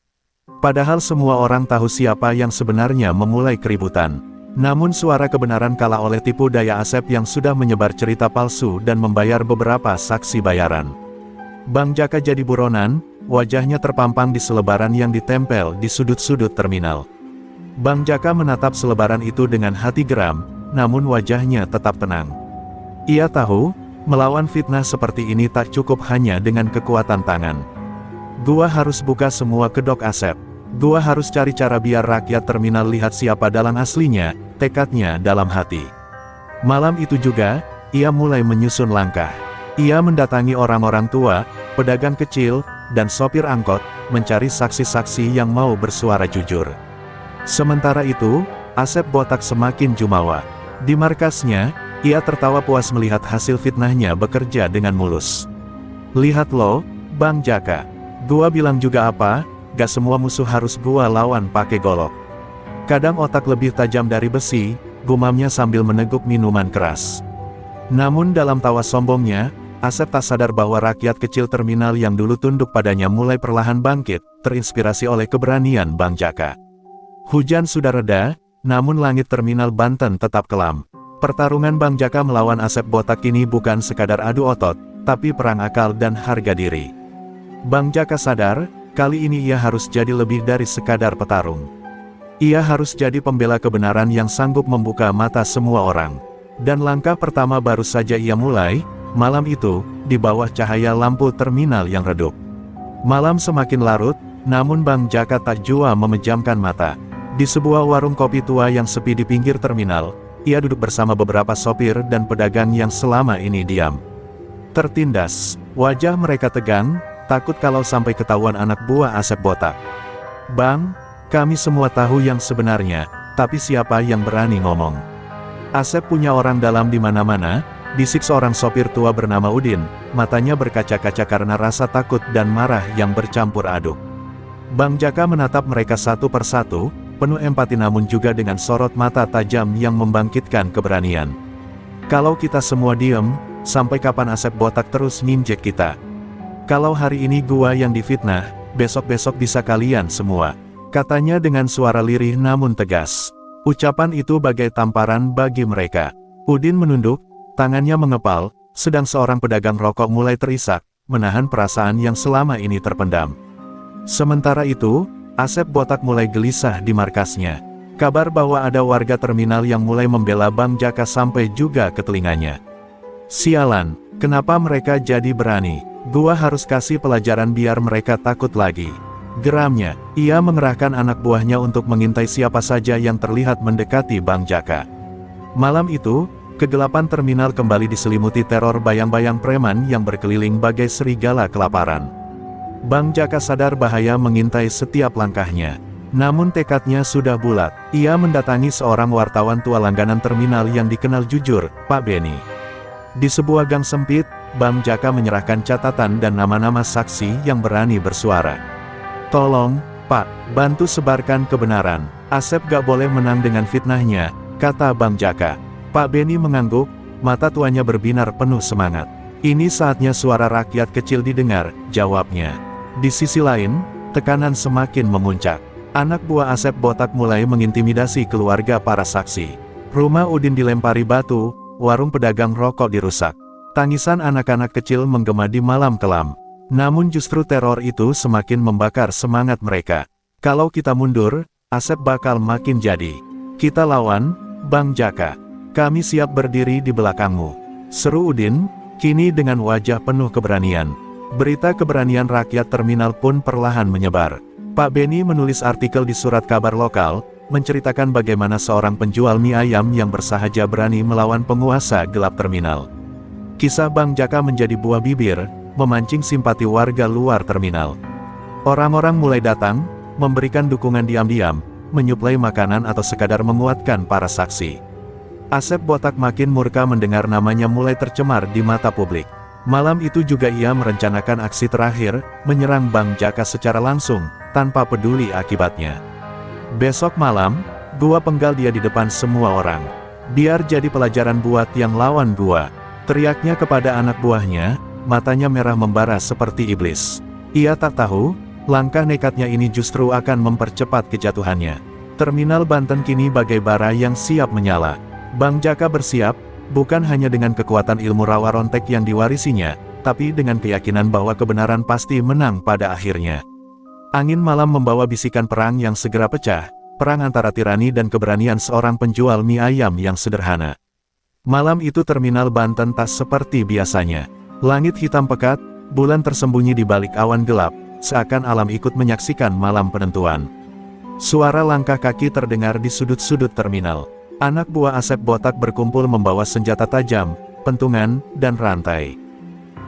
Padahal semua orang tahu siapa yang sebenarnya memulai keributan. Namun suara kebenaran kalah oleh tipu daya Asep yang sudah menyebar cerita palsu dan membayar beberapa saksi bayaran. Bang Jaka jadi buronan, wajahnya terpampang di selebaran yang ditempel di sudut-sudut terminal. Bang Jaka menatap selebaran itu dengan hati geram, namun wajahnya tetap tenang. Ia tahu, melawan fitnah seperti ini tak cukup hanya dengan kekuatan tangan. Gua harus buka semua kedok Asep. Gua harus cari cara biar rakyat terminal lihat siapa dalang aslinya, tekadnya dalam hati. Malam itu juga, ia mulai menyusun langkah. Ia mendatangi orang-orang tua, pedagang kecil, dan sopir angkot, mencari saksi-saksi yang mau bersuara jujur. Sementara itu, Asep botak semakin jumawa. Di markasnya, ia tertawa puas melihat hasil fitnahnya bekerja dengan mulus. Lihat lo, Bang Jaka. Gua bilang juga apa, gak semua musuh harus gua lawan pakai golok. Kadang otak lebih tajam dari besi, gumamnya sambil meneguk minuman keras. Namun dalam tawa sombongnya, Asep tak sadar bahwa rakyat kecil terminal yang dulu tunduk padanya mulai perlahan bangkit, terinspirasi oleh keberanian Bang Jaka. Hujan sudah reda, namun langit terminal Banten tetap kelam. Pertarungan Bang Jaka melawan Asep botak ini bukan sekadar adu otot, tapi perang akal dan harga diri. Bang Jaka sadar, kali ini ia harus jadi lebih dari sekadar petarung. Ia harus jadi pembela kebenaran yang sanggup membuka mata semua orang. Dan langkah pertama baru saja ia mulai, malam itu, di bawah cahaya lampu terminal yang redup. Malam semakin larut, namun Bang Jaka tak jua memejamkan mata. Di sebuah warung kopi tua yang sepi di pinggir terminal, ia duduk bersama beberapa sopir dan pedagang yang selama ini diam. Tertindas, wajah mereka tegang, takut kalau sampai ketahuan anak buah Asep botak. Bang, kami semua tahu yang sebenarnya, tapi siapa yang berani ngomong? Asep punya orang dalam di mana-mana, bisik seorang sopir tua bernama Udin, matanya berkaca-kaca karena rasa takut dan marah yang bercampur aduk. Bang Jaka menatap mereka satu persatu, penuh empati namun juga dengan sorot mata tajam yang membangkitkan keberanian. Kalau kita semua diem, sampai kapan Asep botak terus nginjek kita? Kalau hari ini gua yang difitnah, besok-besok bisa kalian semua, katanya dengan suara lirih namun tegas. Ucapan itu bagai tamparan bagi mereka. Udin menunduk, tangannya mengepal, sedang seorang pedagang rokok mulai terisak, menahan perasaan yang selama ini terpendam. Sementara itu, Asep botak mulai gelisah di markasnya. Kabar bahwa ada warga terminal yang mulai membela Bang Jaka sampai juga ke telinganya. Sialan, kenapa mereka jadi berani? Gua harus kasih pelajaran biar mereka takut lagi. Geramnya, ia mengerahkan anak buahnya untuk mengintai siapa saja yang terlihat mendekati Bang Jaka. Malam itu, kegelapan terminal kembali diselimuti teror bayang-bayang preman yang berkeliling bagai serigala kelaparan. Bang Jaka sadar bahaya mengintai setiap langkahnya. Namun tekadnya sudah bulat. Ia mendatangi seorang wartawan tua langganan terminal yang dikenal jujur, Pak Beni. Di sebuah gang sempit, Bang Jaka menyerahkan catatan dan nama-nama saksi yang berani bersuara. "Tolong, Pak, bantu sebarkan kebenaran. Asep gak boleh menang dengan fitnahnya," kata Bang Jaka. Pak Beni mengangguk, mata tuanya berbinar penuh semangat. "Ini saatnya suara rakyat kecil didengar," jawabnya. Di sisi lain, tekanan semakin memuncak. Anak buah Asep Botak mulai mengintimidasi keluarga para saksi. Rumah Udin dilempari batu, warung pedagang rokok dirusak. Tangisan anak-anak kecil menggema di malam kelam. Namun justru teror itu semakin membakar semangat mereka. "Kalau kita mundur, Asep bakal makin jadi. Kita lawan, Bang Jaka. Kami siap berdiri di belakangmu," seru Udin, kini dengan wajah penuh keberanian. Berita keberanian rakyat terminal pun perlahan menyebar. Pak Beni menulis artikel di surat kabar lokal, menceritakan bagaimana seorang penjual mie ayam yang bersahaja berani melawan penguasa gelap terminal. Kisah Bang Jaka menjadi buah bibir, memancing simpati warga luar terminal. Orang-orang mulai datang, memberikan dukungan diam-diam, menyuplai makanan atau sekadar menguatkan para saksi. Asep Botak makin murka mendengar namanya mulai tercemar di mata publik. Malam itu juga ia merencanakan aksi terakhir, menyerang Bang Jaka secara langsung, tanpa peduli akibatnya. Besok malam, gua penggal dia di depan semua orang. "Biar jadi pelajaran buat yang lawan gua," teriaknya kepada anak buahnya. Matanya merah membara seperti iblis. Ia tak tahu, langkah nekatnya ini justru akan mempercepat kejatuhannya. Terminal Banten kini bagai bara yang siap menyala. Bang Jaka bersiap, bukan hanya dengan kekuatan ilmu rawa rontek yang diwarisinya, tapi dengan keyakinan bahwa kebenaran pasti menang pada akhirnya. Angin malam membawa bisikan perang yang segera pecah, perang antara tirani dan keberanian seorang penjual mie ayam yang sederhana. Malam itu terminal Banten tak seperti biasanya. Langit hitam pekat, bulan tersembunyi di balik awan gelap, seakan alam ikut menyaksikan malam penentuan. Suara langkah kaki terdengar di sudut-sudut terminal. Anak buah Asep Botak berkumpul membawa senjata tajam, pentungan, dan rantai.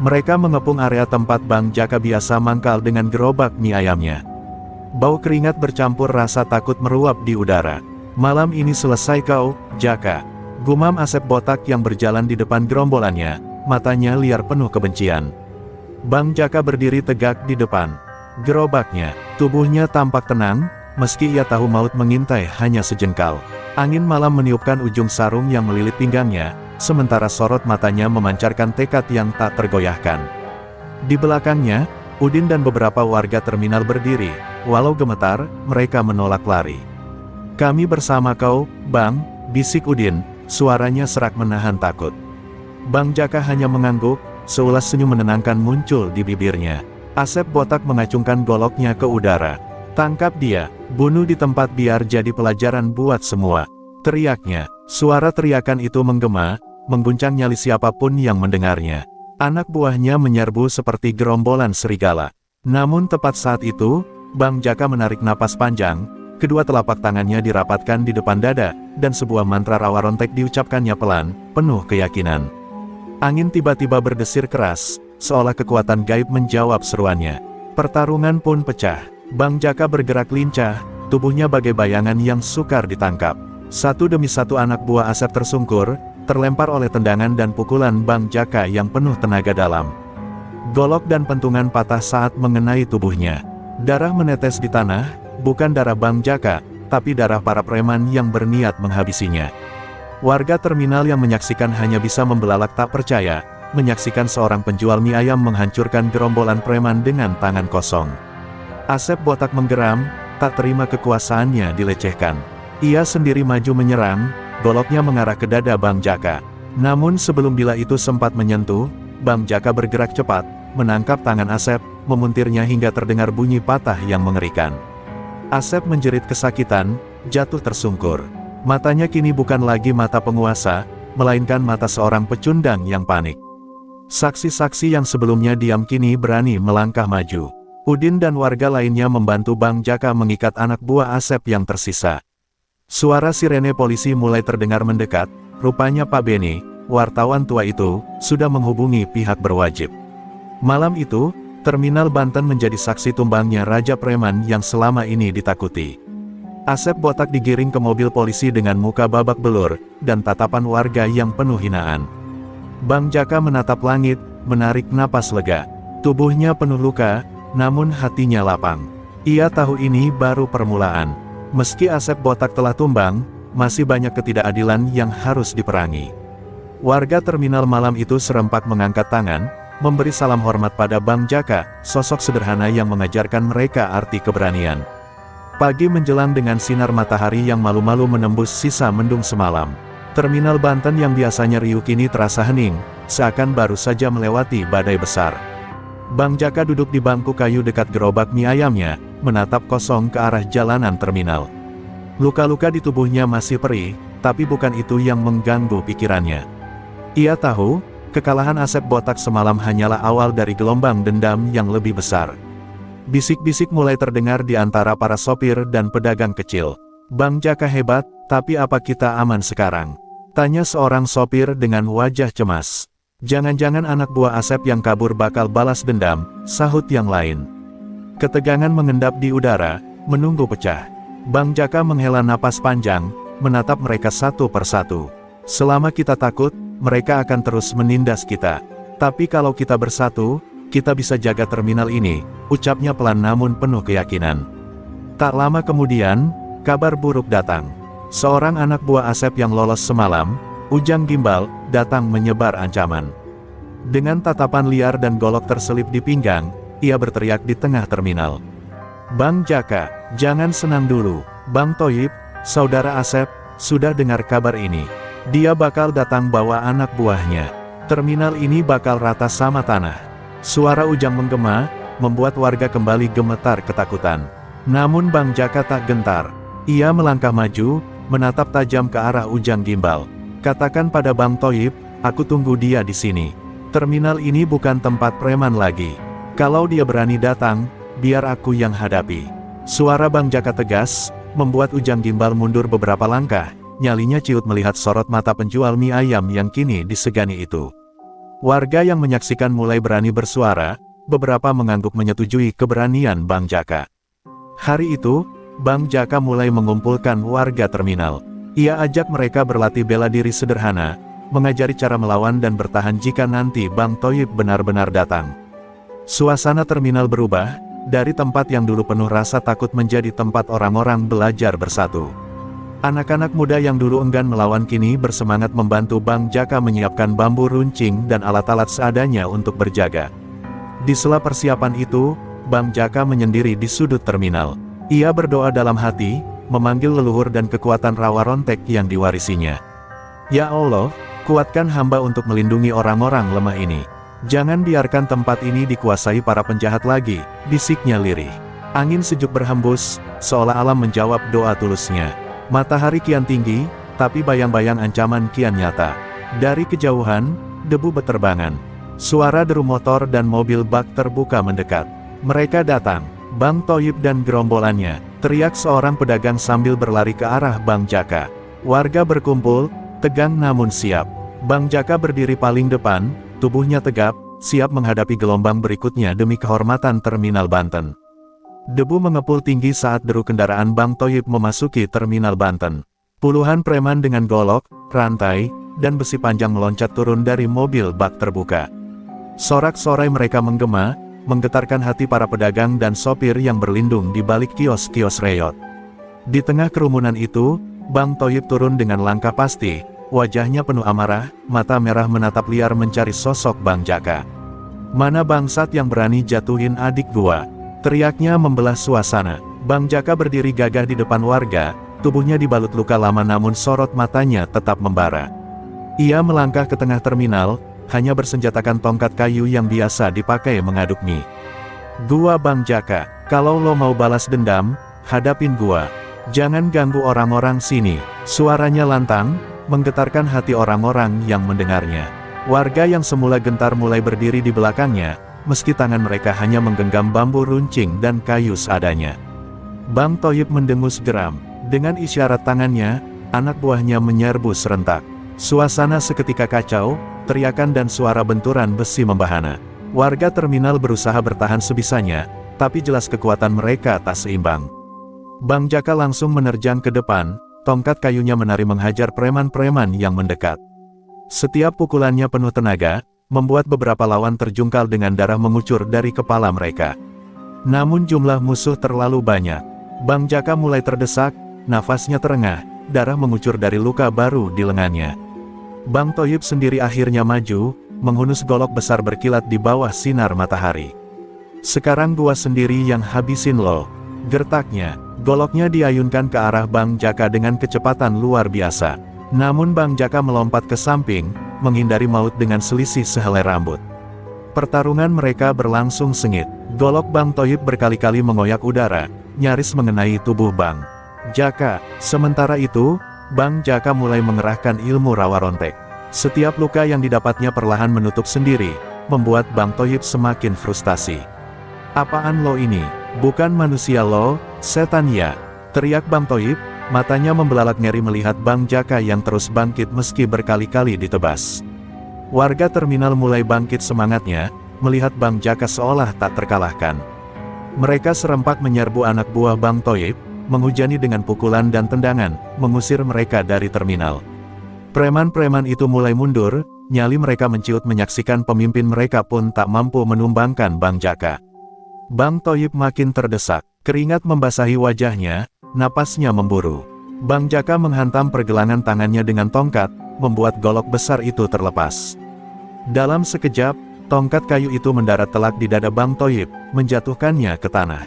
Mereka mengepung area tempat Bang Jaka biasa mangkal dengan gerobak mie ayamnya. Bau keringat bercampur rasa takut meruap di udara. "Malam ini selesai kau, Jaka," gumam Asep Botak yang berjalan di depan gerombolannya. Matanya liar penuh kebencian. Bang Jaka berdiri tegak di depan gerobaknya. Tubuhnya tampak tenang, meski ia tahu maut mengintai hanya sejengkal. Angin malam meniupkan ujung sarung yang melilit pinggangnya, sementara sorot matanya memancarkan tekad yang tak tergoyahkan. Di belakangnya, Udin dan beberapa warga terminal berdiri. Walau gemetar, mereka menolak lari. "Kami bersama kau, Bang," bisik Udin, suaranya serak menahan takut. Bang Jaka hanya mengangguk, seulas senyum menenangkan muncul di bibirnya. Asep Botak mengacungkan goloknya ke udara. "Tangkap dia, bunuh di tempat biar jadi pelajaran buat semua," teriaknya. Suara teriakan itu menggema, mengguncang nyali siapapun yang mendengarnya. Anak buahnya menyerbu seperti gerombolan serigala. Namun tepat saat itu, Bang Jaka menarik napas panjang, kedua telapak tangannya dirapatkan di depan dada, dan sebuah mantra rawa rontek diucapkannya pelan, penuh keyakinan. Angin tiba-tiba berdesir keras, seolah kekuatan gaib menjawab seruannya. Pertarungan pun pecah. Bang Jaka bergerak lincah, tubuhnya bagai bayangan yang sukar ditangkap. Satu demi satu anak buah Asep tersungkur, terlempar oleh tendangan dan pukulan Bang Jaka yang penuh tenaga dalam. Golok dan pentungan patah saat mengenai tubuhnya. Darah menetes di tanah, bukan darah Bang Jaka, tapi darah para preman yang berniat menghabisinya. Warga terminal yang menyaksikan hanya bisa membelalak tak percaya, menyaksikan seorang penjual mie ayam menghancurkan gerombolan preman dengan tangan kosong. Asep Botak menggeram, tak terima kekuasaannya dilecehkan. Ia sendiri maju menyerang, goloknya mengarah ke dada Bang Jaka. Namun sebelum bila itu sempat menyentuh, Bang Jaka bergerak cepat, menangkap tangan Asep, memuntirnya hingga terdengar bunyi patah yang mengerikan. Asep menjerit kesakitan, jatuh tersungkur. Matanya kini bukan lagi mata penguasa, melainkan mata seorang pecundang yang panik. Saksi-saksi yang sebelumnya diam kini berani melangkah maju. Udin dan warga lainnya membantu Bang Jaka mengikat anak buah Asep yang tersisa. Suara sirene polisi mulai terdengar mendekat, rupanya Pak Beni, wartawan tua itu, sudah menghubungi pihak berwajib. Malam itu, Terminal Banten menjadi saksi tumbangnya Raja Preman yang selama ini ditakuti. Asep botak digiring ke mobil polisi dengan muka babak belur, dan tatapan warga yang penuh hinaan. Bang Jaka menatap langit, menarik napas lega. Tubuhnya penuh luka, namun hatinya lapang. Ia tahu ini baru permulaan. Meski Asep botak telah tumbang, masih banyak ketidakadilan yang harus diperangi. Warga terminal malam itu serempak mengangkat tangan, memberi salam hormat pada Bang Jaka, sosok sederhana yang mengajarkan mereka arti keberanian. Pagi menjelang dengan sinar matahari yang malu-malu menembus sisa mendung semalam. Terminal Banten yang biasanya riuh kini terasa hening, seakan baru saja melewati badai besar. Bang Jaka duduk di bangku kayu dekat gerobak mie ayamnya, menatap kosong ke arah jalanan terminal. Luka-luka di tubuhnya masih perih, tapi bukan itu yang mengganggu pikirannya. Ia tahu, kekalahan Asep botak semalam hanyalah awal dari gelombang dendam yang lebih besar. Bisik-bisik mulai terdengar di antara para sopir dan pedagang kecil. Bang Jaka hebat, tapi apa kita aman sekarang? Tanya seorang sopir dengan wajah cemas. Jangan-jangan anak buah Asep yang kabur bakal balas dendam, sahut yang lain. Ketegangan mengendap di udara, menunggu pecah. Bang Jaka menghela napas panjang, menatap mereka satu persatu. Selama kita takut, mereka akan terus menindas kita. Tapi kalau kita bersatu, kita bisa jaga terminal ini, ucapnya pelan namun penuh keyakinan. Tak lama kemudian, kabar buruk datang. Seorang anak buah Asep yang lolos semalam, Ujang Gimbal, datang menyebar ancaman. Dengan tatapan liar dan golok terselip di pinggang, ia berteriak di tengah terminal. Bang Jaka, jangan senang dulu. Bang Toyib, saudara Asep, sudah dengar kabar ini. Dia bakal datang bawa anak buahnya. Terminal ini bakal rata sama tanah. Suara Ujang menggema, membuat warga kembali gemetar ketakutan. Namun Bang Jaka tak gentar. Ia melangkah maju, menatap tajam ke arah Ujang Gimbal. Katakan pada Bang Toyib, aku tunggu dia di sini. Terminal ini bukan tempat preman lagi. Kalau dia berani datang, biar aku yang hadapi. Suara Bang Jaka tegas, membuat Ujang Gimbal mundur beberapa langkah. Nyalinya ciut melihat sorot mata penjual mie ayam yang kini disegani itu. Warga yang menyaksikan mulai berani bersuara, beberapa mengangguk menyetujui keberanian Bang Jaka. Hari itu, Bang Jaka mulai mengumpulkan warga terminal. Ia ajak mereka berlatih bela diri sederhana, mengajari cara melawan dan bertahan jika nanti Bang Toyib benar-benar datang. Suasana terminal berubah, dari tempat yang dulu penuh rasa takut menjadi tempat orang-orang belajar bersatu. Anak-anak muda yang dulu enggan melawan kini bersemangat membantu Bang Jaka menyiapkan bambu runcing dan alat-alat seadanya untuk berjaga. Di sela persiapan itu, Bang Jaka menyendiri di sudut terminal. Ia berdoa dalam hati, memanggil leluhur dan kekuatan rawa rontek yang diwarisinya. Ya Allah, kuatkan hamba untuk melindungi orang-orang lemah ini. Jangan biarkan tempat ini dikuasai para penjahat lagi, bisiknya lirih. Angin sejuk berhembus, seolah alam menjawab doa tulusnya. Matahari kian tinggi, tapi bayang-bayang ancaman kian nyata. Dari kejauhan, debu beterbangan. Suara deru motor dan mobil bak terbuka mendekat. Mereka datang, Bang Toyib dan gerombolannya, teriak seorang pedagang sambil berlari ke arah Bang Jaka. Warga berkumpul, tegang namun siap. Bang Jaka berdiri paling depan, tubuhnya tegap, siap menghadapi gelombang berikutnya demi kehormatan terminal Banten. Debu mengepul tinggi saat deru kendaraan Bang Toyib memasuki terminal Banten. Puluhan preman dengan golok, rantai, dan besi panjang meloncat turun dari mobil bak terbuka. Sorak-sorai mereka menggema, menggetarkan hati para pedagang dan sopir yang berlindung di balik kios-kios reyot. Di tengah kerumunan itu, Bang Toyib turun dengan langkah pasti, wajahnya penuh amarah, mata merah menatap liar mencari sosok Bang Jaka. Mana bangsat yang berani jatuhin adik gua? Teriaknya membelah suasana. Bang Jaka berdiri gagah di depan warga, tubuhnya dibalut luka lama namun sorot matanya tetap membara. Ia melangkah ke tengah terminal, hanya bersenjatakan tongkat kayu yang biasa dipakai mengaduk mie. Gua Bang Jaka, kalau lo mau balas dendam, hadapin gua. Jangan ganggu orang-orang sini. Suaranya lantang, menggetarkan hati orang-orang yang mendengarnya. Warga yang semula gentar mulai berdiri di belakangnya, meski tangan mereka hanya menggenggam bambu runcing dan kayu seadanya. Bang Toyib mendengus geram. Dengan isyarat tangannya, anak buahnya menyerbu serentak. Suasana seketika kacau, teriakan dan suara benturan besi membahana. Warga terminal berusaha bertahan sebisanya, tapi jelas kekuatan mereka tak seimbang. Bang Jaka langsung menerjang ke depan, tongkat kayunya menari menghajar preman-preman yang mendekat. Setiap pukulannya penuh tenaga, membuat beberapa lawan terjungkal dengan darah mengucur dari kepala mereka. Namun jumlah musuh terlalu banyak. Bang Jaka mulai terdesak, nafasnya terengah, darah mengucur dari luka baru di lengannya. Bang Toyib sendiri akhirnya maju, menghunus golok besar berkilat di bawah sinar matahari. "Sekarang gua sendiri yang habisin lo," gertaknya. Goloknya diayunkan ke arah Bang Jaka dengan kecepatan luar biasa. Namun Bang Jaka melompat ke samping, menghindari maut dengan selisih sehelai rambut. Pertarungan mereka berlangsung sengit. Golok Bang Toyib berkali-kali mengoyak udara, nyaris mengenai tubuh Bang Jaka. Sementara itu, Bang Jaka mulai mengerahkan ilmu rawa rontek. Setiap luka yang didapatnya perlahan menutup sendiri, membuat Bang Toyib semakin frustasi. "Apaan lo ini? Bukan manusia lo, setan ya!" teriak Bang Toyib, matanya membelalak ngeri melihat Bang Jaka yang terus bangkit meski berkali-kali ditebas. Warga terminal mulai bangkit semangatnya, melihat Bang Jaka seolah tak terkalahkan. Mereka serempak menyerbu anak buah Bang Toyib, menghujani dengan pukulan dan tendangan, mengusir mereka dari terminal. Preman-preman itu mulai mundur, nyali mereka menciut menyaksikan pemimpin mereka pun tak mampu menumbangkan Bang Jaka. Bang Toyib makin terdesak, keringat membasahi wajahnya, napasnya memburu. Bang Jaka menghantam pergelangan tangannya dengan tongkat, membuat golok besar itu terlepas. Dalam sekejap, tongkat kayu itu mendarat telak di dada Bang Toyib, menjatuhkannya ke tanah.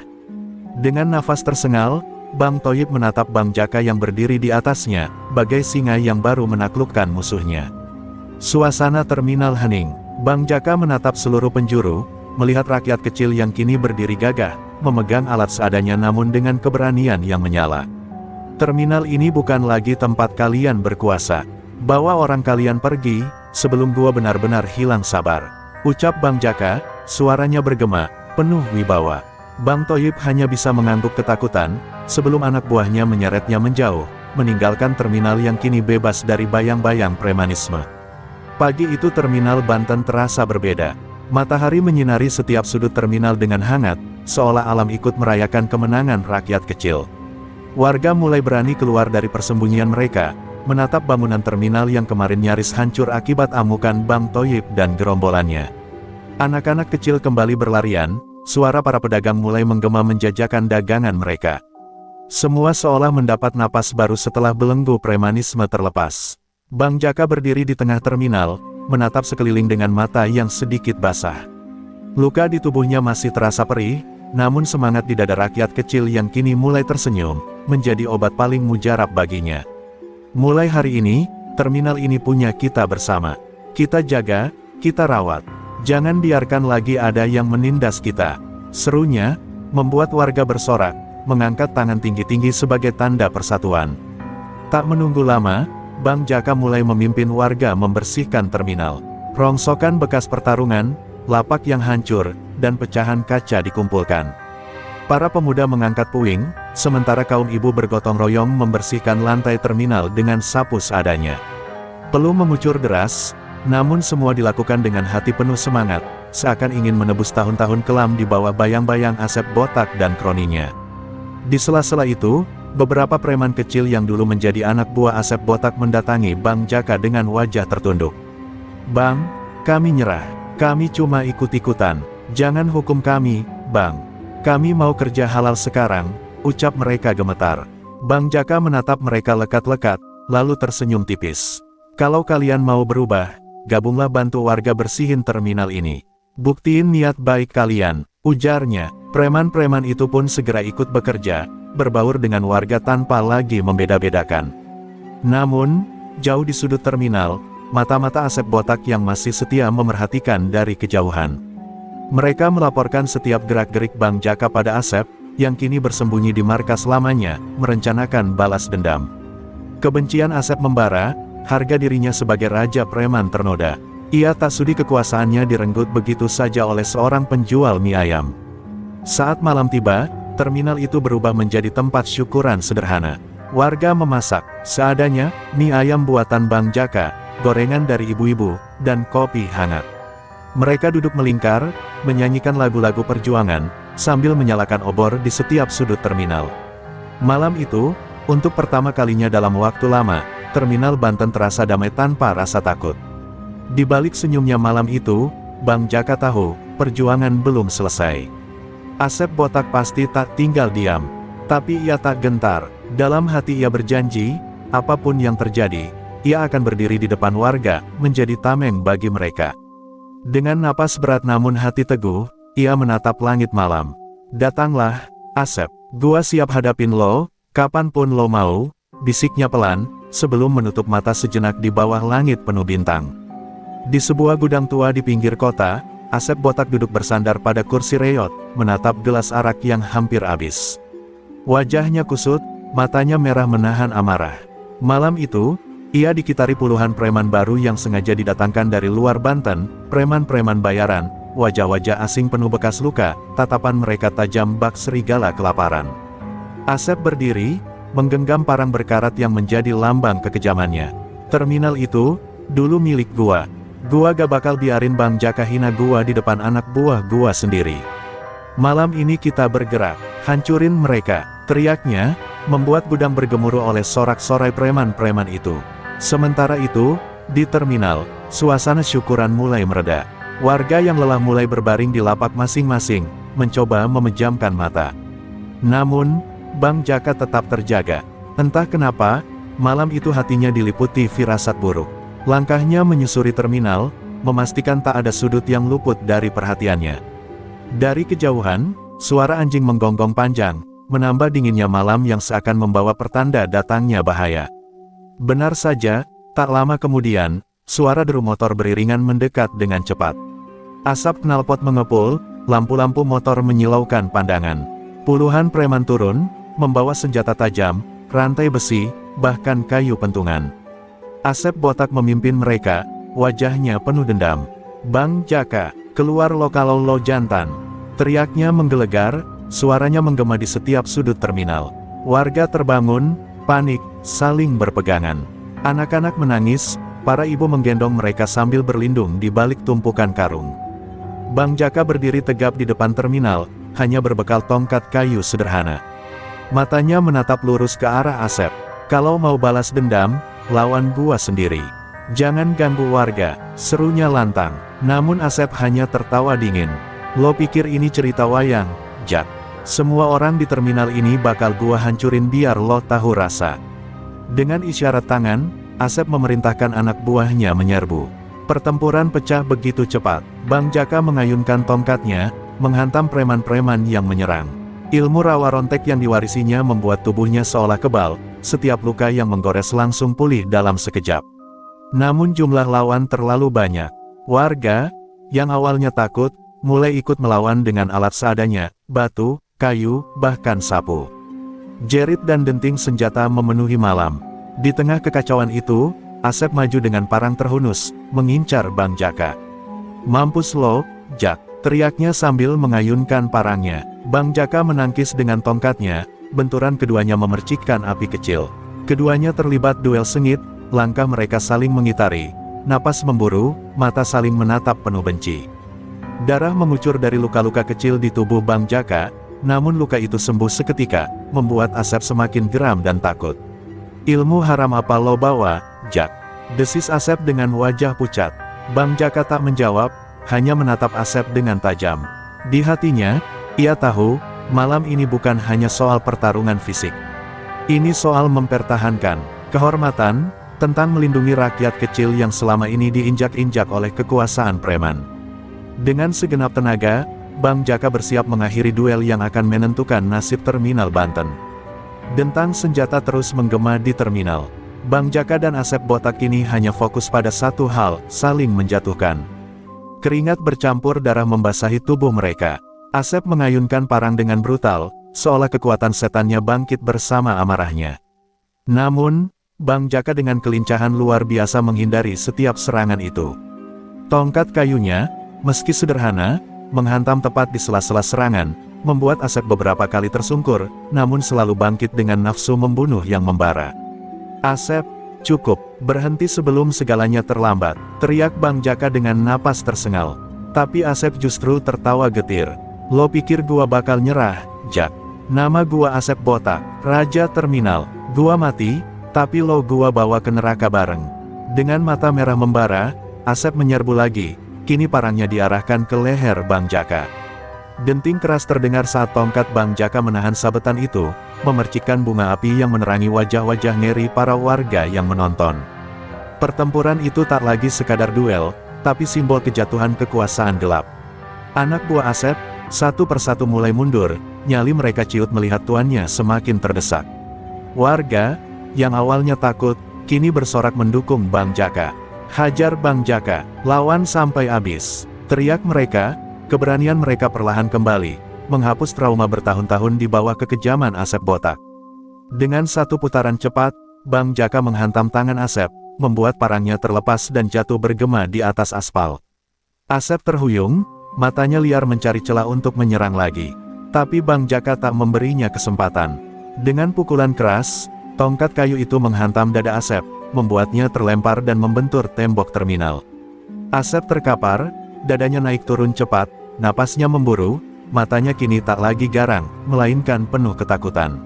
Dengan nafas tersengal, Bang Toyib menatap Bang Jaka yang berdiri di atasnya, bagai singa yang baru menaklukkan musuhnya. Suasana terminal hening. Bang Jaka menatap seluruh penjuru, melihat rakyat kecil yang kini berdiri gagah, memegang alat seadanya namun dengan keberanian yang menyala. "Terminal ini bukan lagi tempat kalian berkuasa. Bawa orang kalian pergi, sebelum gua benar-benar hilang sabar," ucap Bang Jaka, suaranya bergema, penuh wibawa. Bang Toyib hanya bisa mengangguk ketakutan, sebelum anak buahnya menyeretnya menjauh, meninggalkan terminal yang kini bebas dari bayang-bayang premanisme. Pagi itu terminal Banten terasa berbeda. Matahari menyinari setiap sudut terminal dengan hangat, seolah alam ikut merayakan kemenangan rakyat kecil. Warga mulai berani keluar dari persembunyian mereka, menatap bangunan terminal yang kemarin nyaris hancur akibat amukan Bang Toyib dan gerombolannya. Anak-anak kecil kembali berlarian, suara para pedagang mulai menggema menjajakan dagangan mereka. Semua seolah mendapat napas baru setelah belenggu premanisme terlepas. Bang Jaka berdiri di tengah terminal, menatap sekeliling dengan mata yang sedikit basah. Luka di tubuhnya masih terasa perih, namun semangat di dada rakyat kecil yang kini mulai tersenyum, menjadi obat paling mujarab baginya. "Mulai hari ini, terminal ini punya kita bersama. Kita jaga, kita rawat. Jangan biarkan lagi ada yang menindas kita," serunya, membuat warga bersorak, mengangkat tangan tinggi-tinggi sebagai tanda persatuan. Tak menunggu lama, Bang Jaka mulai memimpin warga membersihkan terminal. Rongsokan bekas pertarungan, lapak yang hancur, dan pecahan kaca dikumpulkan. Para pemuda mengangkat puing, sementara kaum ibu bergotong royong membersihkan lantai terminal dengan sapu seadanya. Peluh mengucur deras, namun semua dilakukan dengan hati penuh semangat, seakan ingin menebus tahun-tahun kelam di bawah bayang-bayang Asep Botak dan kroninya. Di sela-sela itu, beberapa preman kecil yang dulu menjadi anak buah Asep Botak mendatangi Bang Jaka dengan wajah tertunduk. "Bang, kami nyerah. Kami cuma ikut-ikutan. Jangan hukum kami, Bang. Kami mau kerja halal sekarang," ucap mereka gemetar. Bang Jaka menatap mereka lekat-lekat, lalu tersenyum tipis. "Kalau kalian mau berubah, gabunglah bantu warga bersihin terminal ini. Buktiin niat baik kalian," ujarnya. Preman-preman itu pun segera ikut bekerja, berbaur dengan warga tanpa lagi membeda-bedakan. Namun, jauh di sudut terminal, mata-mata Asep Botak yang masih setia memerhatikan dari kejauhan. Mereka melaporkan setiap gerak-gerik Bang Jaka pada Asep, yang kini bersembunyi di markas lamanya, merencanakan balas dendam. Kebencian Asep membara, harga dirinya sebagai raja preman ternoda. Ia tak sudi kekuasaannya direnggut begitu saja oleh seorang penjual mie ayam. Saat malam tiba, terminal itu berubah menjadi tempat syukuran sederhana. Warga memasak seadanya, mie ayam buatan Bang Jaka, gorengan dari ibu-ibu, dan kopi hangat. Mereka duduk melingkar, menyanyikan lagu-lagu perjuangan, sambil menyalakan obor di setiap sudut terminal. Malam itu, untuk pertama kalinya dalam waktu lama, terminal Banten terasa damai tanpa rasa takut. Di balik senyumnya malam itu, Bang Jaka tahu, perjuangan belum selesai. Asep Botak pasti tak tinggal diam. Tapi ia tak gentar. Dalam hati ia berjanji, apapun yang terjadi, ia akan berdiri di depan warga, menjadi tameng bagi mereka. Dengan napas berat namun hati teguh, ia menatap langit malam. Datanglah, Asep. Gua siap hadapin lo, kapanpun lo mau, bisiknya pelan, sebelum menutup mata sejenak di bawah langit penuh bintang. Di sebuah gudang tua di pinggir kota, Asep Botak duduk bersandar pada kursi reot, menatap gelas arak yang hampir habis. Wajahnya kusut, matanya merah menahan amarah. Malam itu, ia dikitari puluhan preman baru yang sengaja didatangkan dari luar Banten, preman-preman bayaran, wajah-wajah asing penuh bekas luka, tatapan mereka tajam bak serigala kelaparan. Asep berdiri, menggenggam parang berkarat yang menjadi lambang kekejamannya. Terminal itu, dulu milik gua. Gua gak bakal biarin Bang Jaka hina gua di depan anak buah gua sendiri. Malam ini kita bergerak, hancurin mereka, teriaknya, membuat gudang bergemuruh oleh sorak-sorai preman-preman itu. Sementara itu, di terminal, suasana syukuran mulai mereda. Warga yang lelah mulai berbaring di lapak masing-masing, mencoba memejamkan mata. Namun, Bang Jaka tetap terjaga. Entah kenapa, malam itu hatinya diliputi firasat buruk. Langkahnya menyusuri terminal, memastikan tak ada sudut yang luput dari perhatiannya. Dari kejauhan, suara anjing menggonggong panjang, menambah dinginnya malam yang seakan membawa pertanda datangnya bahaya. Benar saja, tak lama kemudian, suara deru motor beriringan mendekat dengan cepat. Asap knalpot mengepul, lampu-lampu motor menyilaukan pandangan. Puluhan preman turun, membawa senjata tajam, rantai besi, bahkan kayu pentungan. Asep Botak memimpin mereka, wajahnya penuh dendam. Bang Jaka, keluar lo kalau lo jantan. Teriaknya menggelegar, suaranya menggema di setiap sudut terminal. Warga terbangun, panik, saling berpegangan. Anak-anak menangis, para ibu menggendong mereka sambil berlindung di balik tumpukan karung. Bang Jaka berdiri tegap di depan terminal, hanya berbekal tongkat kayu sederhana. Matanya menatap lurus ke arah Asep. Kalau mau balas dendam, lawan gua sendiri. Jangan ganggu warga, serunya lantang. Namun Asep hanya tertawa dingin. Lo pikir ini cerita wayang, Jak? Semua orang di terminal ini bakal gua hancurin biar lo tahu rasa. Dengan isyarat tangan, Asep memerintahkan anak buahnya menyerbu. Pertempuran pecah begitu cepat. Bang Jaka mengayunkan tongkatnya, menghantam preman-preman yang menyerang. Ilmu rawa rontek yang diwarisinya membuat tubuhnya seolah kebal, setiap luka yang menggores langsung pulih dalam sekejap. Namun jumlah lawan terlalu banyak. Warga, yang awalnya takut, mulai ikut melawan dengan alat seadanya, batu, kayu, bahkan sapu. Jerit dan denting senjata memenuhi malam. Di tengah kekacauan itu, Asep maju dengan parang terhunus, mengincar Bang Jaka. Mampus lo, Jak, teriaknya sambil mengayunkan parangnya. Bang Jaka menangkis dengan tongkatnya, benturan keduanya memercikkan api kecil. Keduanya terlibat duel sengit, langkah mereka saling mengitari, napas memburu, mata saling menatap penuh benci. Darah mengucur dari luka-luka kecil di tubuh Bang Jaka, namun luka itu sembuh seketika, membuat Asep semakin geram dan takut. Ilmu haram apa lo bawa, Jak? Desis Asep dengan wajah pucat. Bang Jaka tak menjawab, hanya menatap Asep dengan tajam. Di hatinya, ia tahu, malam ini bukan hanya soal pertarungan fisik. Ini soal mempertahankan kehormatan, tentang melindungi rakyat kecil yang selama ini diinjak-injak oleh kekuasaan preman. Dengan segenap tenaga, Bang Jaka bersiap mengakhiri duel yang akan menentukan nasib terminal Banten. Dentang senjata terus menggema di terminal. Bang Jaka dan Asep Botak kini hanya fokus pada satu hal, saling menjatuhkan. Keringat bercampur darah membasahi tubuh mereka. Asep mengayunkan parang dengan brutal, seolah kekuatan setannya bangkit bersama amarahnya. Namun, Bang Jaka dengan kelincahan luar biasa menghindari setiap serangan itu. Tongkat kayunya, meski sederhana, menghantam tepat di sela-sela serangan, membuat Asep beberapa kali tersungkur, namun selalu bangkit dengan nafsu membunuh yang membara. "Asep, cukup, berhenti sebelum segalanya terlambat," teriak Bang Jaka dengan napas tersengal. Tapi Asep justru tertawa getir. "Lo pikir gua bakal nyerah, Jak? Nama gua Asep Botak, Raja Terminal. Gua mati, tapi lo gua bawa ke neraka bareng." Dengan mata merah membara, Asep menyerbu lagi, kini parangnya diarahkan ke leher Bang Jaka. Denting keras terdengar saat tongkat Bang Jaka menahan sabetan itu, memercikkan bunga api yang menerangi wajah-wajah ngeri para warga yang menonton. Pertempuran itu tak lagi sekadar duel, tapi simbol kejatuhan kekuasaan gelap. Anak buah Asep, satu persatu mulai mundur, nyali mereka ciut melihat tuannya semakin terdesak. Warga, yang awalnya takut, kini bersorak mendukung Bang Jaka. "Hajar Bang Jaka, lawan sampai habis!" teriak mereka. Keberanian mereka perlahan kembali, menghapus trauma bertahun-tahun di bawah kekejaman Asep Botak. Dengan satu putaran cepat, Bang Jaka menghantam tangan Asep, membuat parangnya terlepas dan jatuh bergema di atas aspal. Asep terhuyung, matanya liar mencari celah untuk menyerang lagi. Tapi Bang Jaka tak memberinya kesempatan. Dengan pukulan keras, tongkat kayu itu menghantam dada Asep, membuatnya terlempar dan membentur tembok terminal. Asep terkapar, dadanya naik turun cepat, napasnya memburu, matanya kini tak lagi garang, melainkan penuh ketakutan.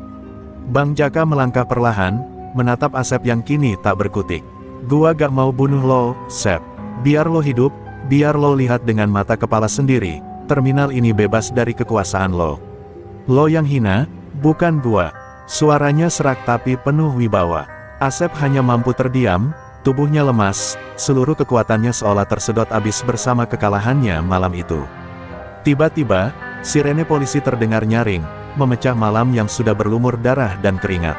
Bang Jaka melangkah perlahan, menatap Asep yang kini tak berkutik. "Gua gak mau bunuh lo, Sep. Biar lo hidup, biar lo lihat dengan mata kepala sendiri, terminal ini bebas dari kekuasaan lo. Lo yang hina, bukan gua." Suaranya serak tapi penuh wibawa. Asep hanya mampu terdiam, tubuhnya lemas, seluruh kekuatannya seolah tersedot habis bersama kekalahannya malam itu. Tiba-tiba, sirene polisi terdengar nyaring, memecah malam yang sudah berlumur darah dan keringat.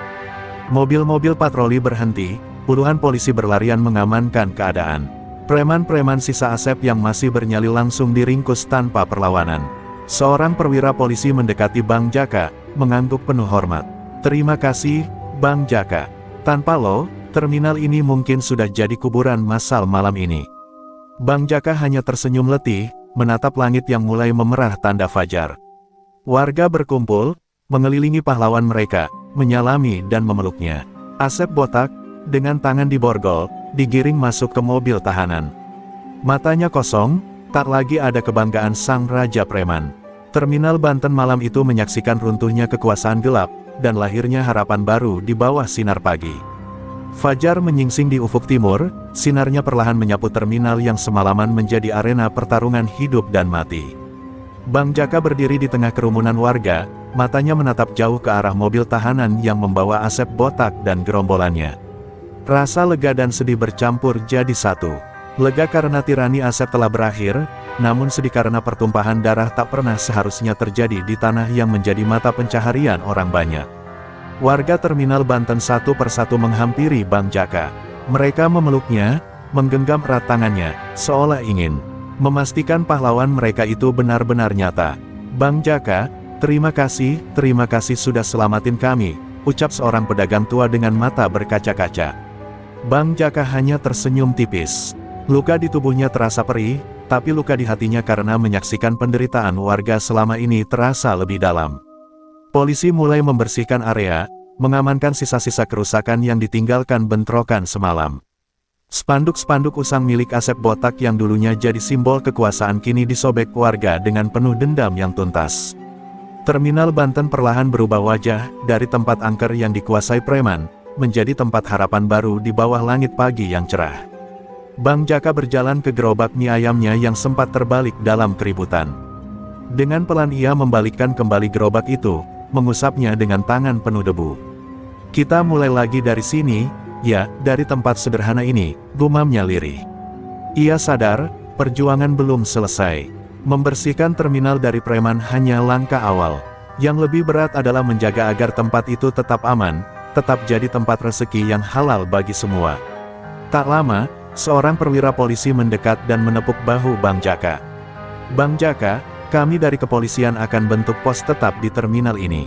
Mobil-mobil patroli berhenti, puluhan polisi berlarian mengamankan keadaan. Preman-preman sisa Asep yang masih bernyali langsung diringkus tanpa perlawanan. Seorang perwira polisi mendekati Bang Jaka, mengangguk penuh hormat. "Terima kasih, Bang Jaka. Tanpa lo, terminal ini mungkin sudah jadi kuburan massal malam ini." Bang Jaka hanya tersenyum letih, menatap langit yang mulai memerah tanda fajar. Warga berkumpul, mengelilingi pahlawan mereka, menyalami dan memeluknya. Asep Botak, dengan tangan diborgol, digiring masuk ke mobil tahanan. Matanya kosong, tak lagi ada kebanggaan sang Raja Preman. Terminal Banten malam itu menyaksikan runtuhnya kekuasaan gelap, dan lahirnya harapan baru di bawah sinar pagi. Fajar menyingsing di ufuk timur, sinarnya perlahan menyapu terminal yang semalaman menjadi arena pertarungan hidup dan mati. Bang Jaka berdiri di tengah kerumunan warga, matanya menatap jauh ke arah mobil tahanan yang membawa Asep Botak dan gerombolannya. Rasa lega dan sedih bercampur jadi satu. Lega karena tirani Asep telah berakhir, namun sedih karena pertumpahan darah tak pernah seharusnya terjadi di tanah yang menjadi mata pencaharian orang banyak. Warga terminal Banten satu persatu menghampiri Bang Jaka. Mereka memeluknya, menggenggam erat tangannya, seolah ingin memastikan pahlawan mereka itu benar-benar nyata. "Bang Jaka, terima kasih sudah selamatin kami," ucap seorang pedagang tua dengan mata berkaca-kaca. Bang Jaka hanya tersenyum tipis. Luka di tubuhnya terasa perih, tapi luka di hatinya karena menyaksikan penderitaan warga selama ini terasa lebih dalam. Polisi mulai membersihkan area, mengamankan sisa-sisa kerusakan yang ditinggalkan bentrokan semalam. Spanduk-spanduk usang milik Asep Botak yang dulunya jadi simbol kekuasaan kini disobek warga dengan penuh dendam yang tuntas. Terminal Banten perlahan berubah wajah, dari tempat angker yang dikuasai preman, menjadi tempat harapan baru di bawah langit pagi yang cerah. Bang Jaka berjalan ke gerobak mie ayamnya yang sempat terbalik dalam keributan. Dengan pelan ia membalikkan kembali gerobak itu, mengusapnya dengan tangan penuh debu. "Kita mulai lagi dari sini, ya, dari tempat sederhana ini," gumamnya lirih. Ia sadar, perjuangan belum selesai. Membersihkan terminal dari preman hanya langkah awal. Yang lebih berat adalah menjaga agar tempat itu tetap aman, tetap jadi tempat rezeki yang halal bagi semua. Tak lama, seorang perwira polisi mendekat dan menepuk bahu Bang Jaka. "Bang Jaka, kami dari kepolisian akan bentuk pos tetap di terminal ini.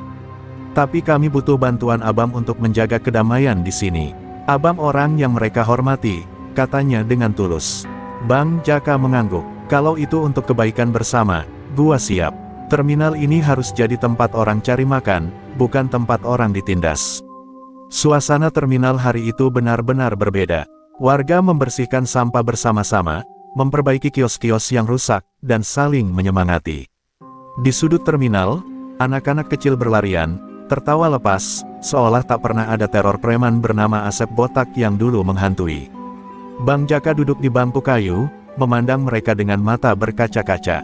Tapi kami butuh bantuan Abang untuk menjaga kedamaian di sini. Abang orang yang mereka hormati," katanya dengan tulus. Bang Jaka mengangguk. Kalau itu untuk kebaikan bersama, gua siap. Terminal ini harus jadi tempat orang cari makan, bukan tempat orang ditindas. Suasana terminal hari itu benar-benar berbeda. Warga membersihkan sampah bersama-sama, memperbaiki kios-kios yang rusak, dan saling menyemangati. Di sudut terminal, anak-anak kecil berlarian, tertawa lepas, seolah tak pernah ada teror preman bernama Asep Botak yang dulu menghantui. Bang Jaka duduk di bangku kayu, memandang mereka dengan mata berkaca-kaca.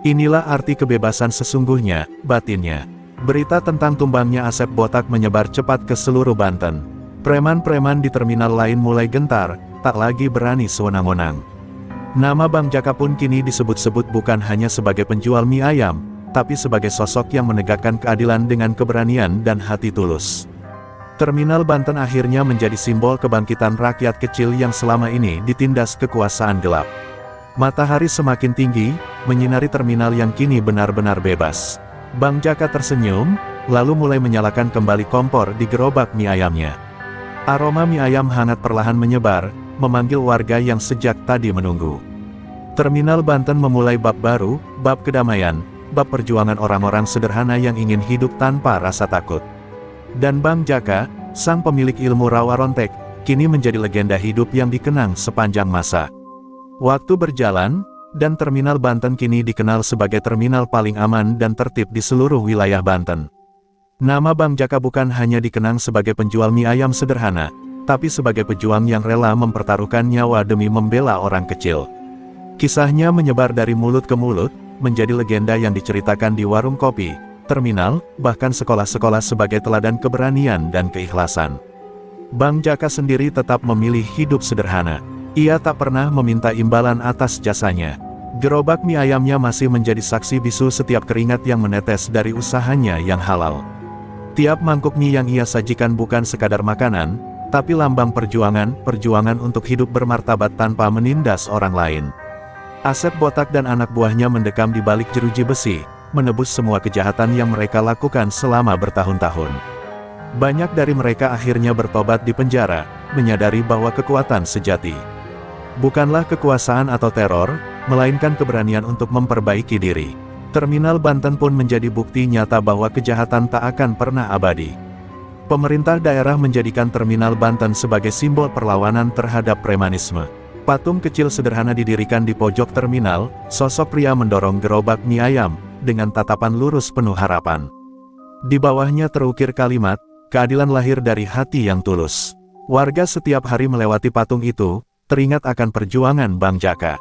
Inilah arti kebebasan sesungguhnya, batinnya. Berita tentang tumbangnya Asep Botak menyebar cepat ke seluruh Banten. Preman-preman di terminal lain mulai gentar, tak lagi berani sewenang-wenang. Nama Bang Jaka pun kini disebut-sebut bukan hanya sebagai penjual mie ayam, tapi sebagai sosok yang menegakkan keadilan dengan keberanian dan hati tulus. Terminal Banten akhirnya menjadi simbol kebangkitan rakyat kecil yang selama ini ditindas kekuasaan gelap. Matahari semakin tinggi, menyinari terminal yang kini benar-benar bebas. Bang Jaka tersenyum, lalu mulai menyalakan kembali kompor di gerobak mie ayamnya. Aroma mie ayam hangat perlahan menyebar, memanggil warga yang sejak tadi menunggu. Terminal Banten memulai bab baru, bab kedamaian, bab perjuangan orang-orang sederhana yang ingin hidup tanpa rasa takut. Dan Bang Jaka, sang pemilik ilmu rawa rontek, kini menjadi legenda hidup yang dikenang sepanjang masa. Waktu berjalan, dan terminal Banten kini dikenal sebagai terminal paling aman dan tertib di seluruh wilayah Banten. Nama Bang Jaka bukan hanya dikenang sebagai penjual mie ayam sederhana, tapi sebagai pejuang yang rela mempertaruhkan nyawa demi membela orang kecil. Kisahnya menyebar dari mulut ke mulut, menjadi legenda yang diceritakan di warung kopi, terminal, bahkan sekolah-sekolah sebagai teladan keberanian dan keikhlasan. Bang Jaka sendiri tetap memilih hidup sederhana. Ia tak pernah meminta imbalan atas jasanya. Gerobak mie ayamnya masih menjadi saksi bisu setiap keringat yang menetes dari usahanya yang halal. Tiap mangkuk mie yang ia sajikan bukan sekadar makanan, tapi lambang perjuangan untuk hidup bermartabat tanpa menindas orang lain. Asep Botak dan anak buahnya mendekam di balik jeruji besi, menebus semua kejahatan yang mereka lakukan selama bertahun-tahun. Banyak dari mereka akhirnya bertobat di penjara, menyadari bahwa kekuatan sejati bukanlah kekuasaan atau teror, melainkan keberanian untuk memperbaiki diri. Terminal Banten pun menjadi bukti nyata bahwa kejahatan tak akan pernah abadi. Pemerintah daerah menjadikan Terminal Banten sebagai simbol perlawanan terhadap premanisme. Patung kecil sederhana didirikan di pojok terminal, sosok pria mendorong gerobak mie ayam, dengan tatapan lurus penuh harapan. Di bawahnya terukir kalimat, keadilan lahir dari hati yang tulus. Warga setiap hari melewati patung itu, teringat akan perjuangan Bang Jaka.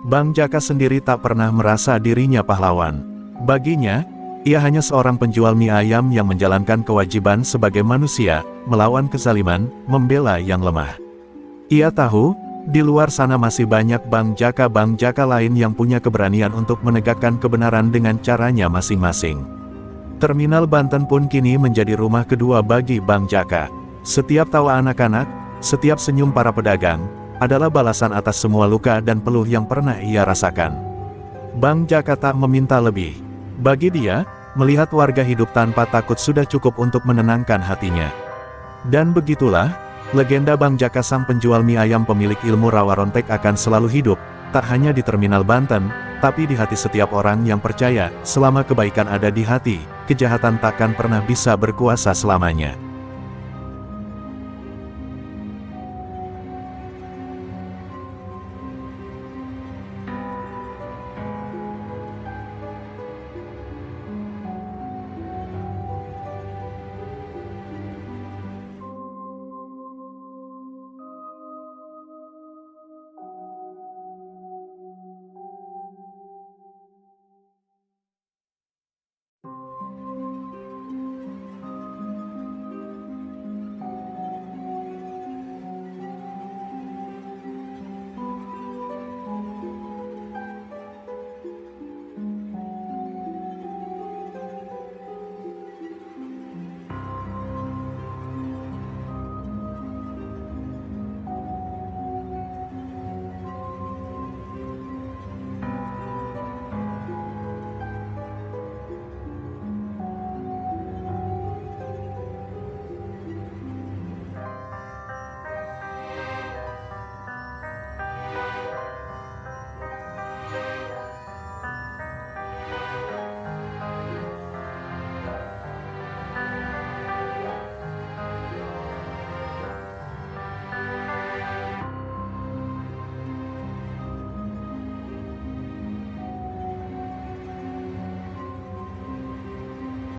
Bang Jaka sendiri tak pernah merasa dirinya pahlawan. Baginya, ia hanya seorang penjual mie ayam yang menjalankan kewajiban sebagai manusia, melawan kezaliman, membela yang lemah. Ia tahu, di luar sana masih banyak Bang Jaka lain yang punya keberanian untuk menegakkan kebenaran dengan caranya masing-masing. Terminal Banten pun kini menjadi rumah kedua bagi Bang Jaka. Setiap tawa anak-anak, setiap senyum para pedagang, adalah balasan atas semua luka dan peluh yang pernah ia rasakan. Bang Jaka tak meminta lebih. Bagi dia, melihat warga hidup tanpa takut sudah cukup untuk menenangkan hatinya. Dan begitulah, legenda Bang Jaka sang penjual mie ayam pemilik ilmu rawa rontek akan selalu hidup, tak hanya di Terminal Banten, tapi di hati setiap orang yang percaya, selama kebaikan ada di hati, kejahatan takkan pernah bisa berkuasa selamanya.